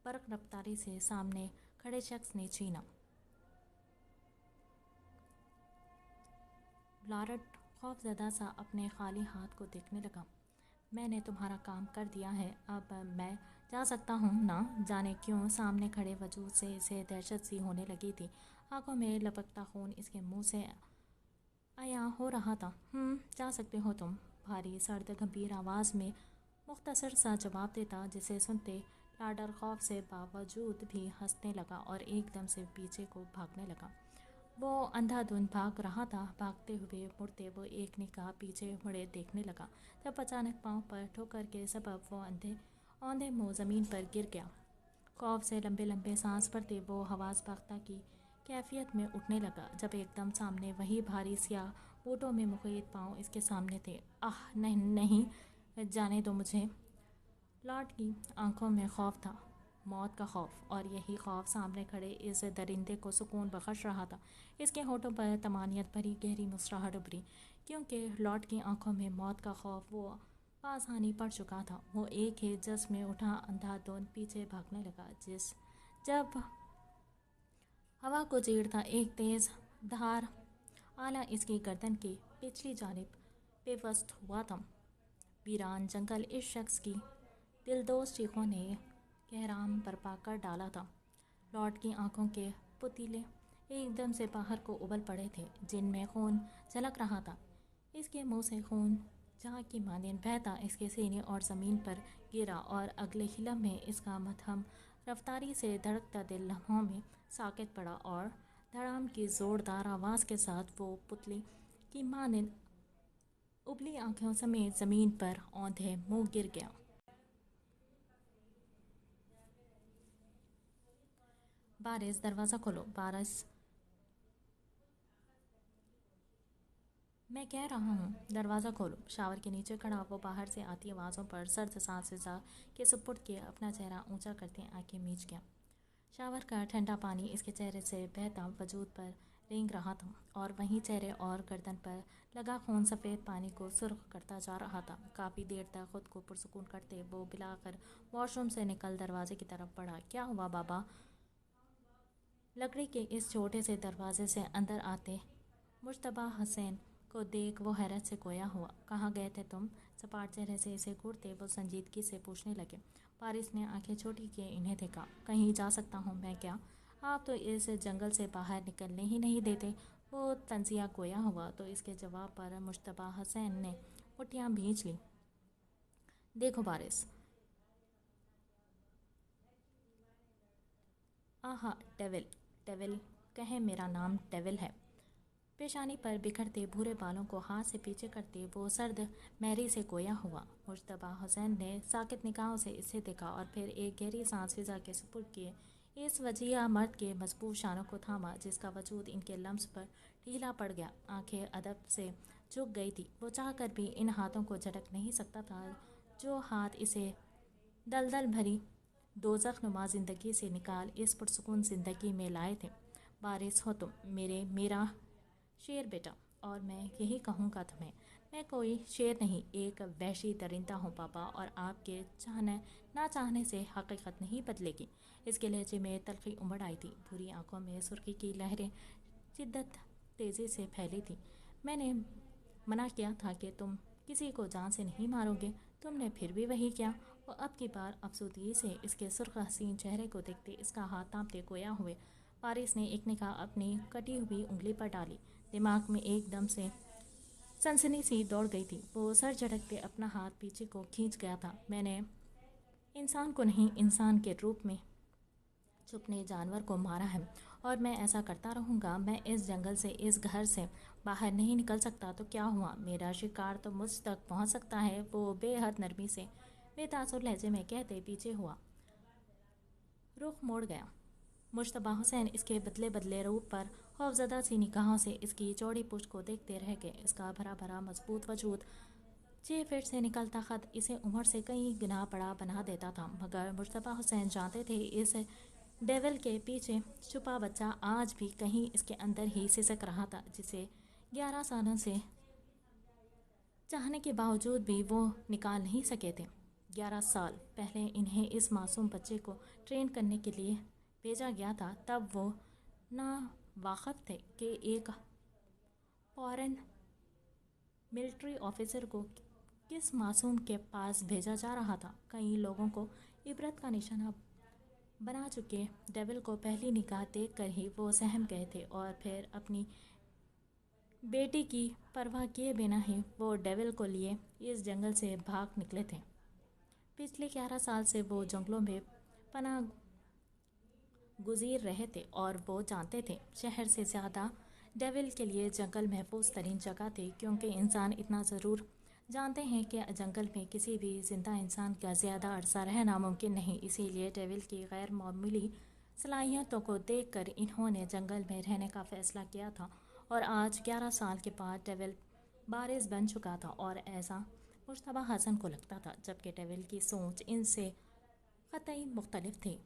برق رفتاری سے سامنے کھڑے شخص نے چھینا۔ بلارڈ خوف زدہ سا اپنے خالی ہاتھ کو دیکھنے لگا۔ میں نے تمہارا کام کر دیا ہے، اب میں جا سکتا ہوں نا؟ جانے کیوں سامنے کھڑے وجود سے اسے دہشت سی ہونے لگی تھی۔ آنکھوں میں لپکتا خون اس کے منہ سے عیاں ہو رہا تھا۔ جا سکتے ہو تم، بھاری سرد گمبھیر آواز میں مختصر سا جواب دیتا، جسے سنتے لارڈر خوف سے باوجود بھی ہنسنے لگا اور ایک دم سے پیچھے کو بھاگنے لگا۔ وہ اندھا دھند بھاگ رہا تھا۔ بھاگتے ہوئے مڑتے وہ ایک نگاہ پیچھے مڑے دیکھنے لگا، تب اچانک پاؤں پر ٹھوکر کے سبب وہ اوندھے منہ زمین پر گر گیا۔ خوف سے لمبے لمبے سانس بھرتے وہ حواس باختہ کی کیفیت میں اٹھنے لگا، جب ایک دم سامنے وہی بھاری سیاہ بوٹوں میں مقید پاؤں اس کے سامنے تھے۔ نہیں، جانے دو مجھے۔ لارڈ کی آنکھوں میں خوف تھا، موت کا خوف، اور یہی خوف سامنے کھڑے اس درندے کو سکون بخش رہا تھا۔ اس کے ہونٹوں پر طمانینت بھری گہری مسکراہٹ ابھری، کیونکہ لارڈ کی آنکھوں میں موت کا خوف وہ بآسانی پڑ چکا تھا۔ وہ ایک ہی جذبے میں اٹھا اندھا دھند پیچھے بھاگنے لگا، جب ہوا کو چیرتا ایک تیز دھار آلہ اس کی گردن کی پچھلی جانب پیوست ہوا تھا۔ ویران جنگل اس شخص کی دلدوز چیخوں نے کہرام برپا کر ڈالا تھا۔ لارڈ کی آنکھوں کے پتیلے ایک دم سے باہر کو ابل پڑے تھے، جن میں خون جھلک رہا تھا۔ اس کے منہ سے خون جھاگ کی مانند بہتا اس کے سینے اور زمین پر گرا، اور اگلے ہی لمحے اس کا مدھم رفتاری سے دھڑکتا دل لمحوں میں ساکت پڑا، اور دھڑام کی زوردار آواز کے ساتھ وہ پتلی کی مانند ابلی آنکھوں سمیت زمین پر اوندھے منہ گر گیا۔ بارش، دروازہ کھولو، بارش، میں کہہ رہا ہوں دروازہ کھولو۔ شاور کے نیچے کھڑا وہ باہر سے آتی آوازوں پر سرد سانس فضا کے سپرد کیے اپنا چہرہ اونچا کرتے آنکھیں میچ گیا۔ شاور کا ٹھنڈا پانی اس کے چہرے سے بہتا وجود پر رینگ رہا تھا، اور وہیں چہرے اور گردن پر لگا خون سفید پانی کو سرخ کرتا جا رہا تھا۔ کافی دیر تک خود کو پرسکون کرتے وہ بالآخر واش روم سے نکل دروازے کی طرف بڑھا۔ کیا ہوا بابا؟ لکڑی کے اس چھوٹے سے دروازے سے اندر آتے مشتبہ حسین کو دیکھ وہ حیرت سے گویا ہوا۔ کہاں گئے تھے تم؟ سپاٹ چہرے سے اسے گھورتے وہ سنجیدگی سے پوچھنے لگے۔ بارش نے آنکھیں چھوٹی کیے انہیں دیکھا۔ کہیں جا سکتا ہوں میں کیا؟ آپ تو اس جنگل سے باہر نکلنے ہی نہیں دیتے، وہ تنزیہ گویا ہوا تو اس کے جواب پر مشتبہ حسین نے مٹھیاں بھینچ لی۔ دیکھو بارش، آہا ڈیول، ڈیول کہے میرا نام ڈیول ہے۔ پیشانی پر بکھرتے بھورے بالوں کو ہاتھ سے پیچھے کرتے وہ سرد مہری سے گویا ہوا۔ مشتبہ حسین نے ساکت نگاہوں سے اسے دیکھا اور پھر ایک گہری سانس فضا کے سپرد کیے اس وجیہہ مرد کے مضبوط شانوں کو تھاما جس کا وجود ان کے لمس پر ڈھیلا پڑ گیا۔ آنکھیں ادب سے جھک گئی تھی، وہ چاہ کر بھی ان ہاتھوں کو جھٹک نہیں سکتا تھا جو ہاتھ اسے دلدل بھری دوزخ نما زندگی سے نکال اس پرسکون زندگی میں لائے تھے۔ بارش ہو تم میرا شیر بیٹا، اور میں یہی کہوں گا تمہیں، میں کوئی شیر نہیں، ایک وحشی درندہ ہوں پاپا، اور آپ کے چاہنے نہ چاہنے سے حقیقت نہیں بدلے گی۔ اس کے لہجے میں تلخی امڑ آئی تھی، بھوری آنکھوں میں سرخی کی لہریں شدت تیزی سے پھیلی تھیں۔ میں نے منع کیا تھا کہ تم کسی کو جان سے نہیں مارو گے، تم نے پھر بھی وہی کیا۔ وہ اب کی بار افسردگی سے اس کے سرخ حسین چہرے کو دیکھتے اس کا ہاتھ تھامتے گویا ہوئے۔ بارش نے ایک نگاہ اپنی کٹی ہوئی انگلی پر ڈالی، دماغ میں ایک دم سے سنسنی سی دوڑ گئی تھی۔ وہ سر جھٹکتے اپنا ہاتھ پیچھے کو کھینچ گیا تھا۔ میں نے انسان کو نہیں، انسان کے روپ میں چھپنے جانور کو مارا ہے، اور میں ایسا کرتا رہوں گا۔ میں اس جنگل سے، اس گھر سے باہر نہیں نکل سکتا تو کیا ہوا، میرا شکار تو مجھ تک پہنچ سکتا ہے، وہ بے حد نرمی سے بے تاثر لہجے میں کہتے پیچھے ہوا، رخ موڑ گیا۔ مشتبہ حسین اس کے بدلے بدلے روپ پر خوفزدہ سی نگاہوں سے اس کی چوڑی پشت کو دیکھتے رہ گئے۔ اس کا بھرا بھرا مضبوط وجود 6 فٹ سے نکلتا خط اسے عمر سے کئی گنا بڑا بنا دیتا تھا، مگر مشتبہ حسین جانتے تھے اس ڈیول کے پیچھے چھپا بچہ آج بھی کہیں اس کے اندر ہی سسک رہا تھا، جسے 11 سالوں سے چاہنے کے باوجود بھی وہ نکال نہیں سکے تھے۔ 11 سال پہلے انہیں اس معصوم بچے کو ٹرین کرنے کے لیے بھیجا گیا تھا، تب وہ ناواقف تھے کہ ایک فارن ملٹری آفیسر کو کس معصوم کے پاس بھیجا جا رہا تھا۔ کئی لوگوں کو عبرت کا نشانہ بنا چکے ڈیول کو پہلی نگاہ دیکھ کر ہی وہ سہم گئے تھے، اور پھر اپنی بیٹی کی پرواہ کیے بنا ہی وہ ڈیول کو لیے اس جنگل سے بھاگ نکلے تھے۔ پچھلے 11 سال سے وہ جنگلوں میں پناہ گزیر رہے تھے، اور وہ جانتے تھے شہر سے زیادہ ڈیول کے لیے جنگل محفوظ ترین جگہ تھی، کیونکہ انسان اتنا ضرور جانتے ہیں کہ جنگل میں کسی بھی زندہ انسان کا زیادہ عرصہ رہنا ممکن نہیں۔ اسی لیے ڈیول کی غیر معمولی صلاحیتوں کو دیکھ کر انہوں نے جنگل میں رہنے کا فیصلہ کیا تھا، اور آج 11 سال کے بعد ڈیول وارث بن چکا تھا، اور ایسا مشتبہ حسن کو لگتا تھا، جبکہ ڈیول کی سوچ ان سے قطعی مختلف تھی۔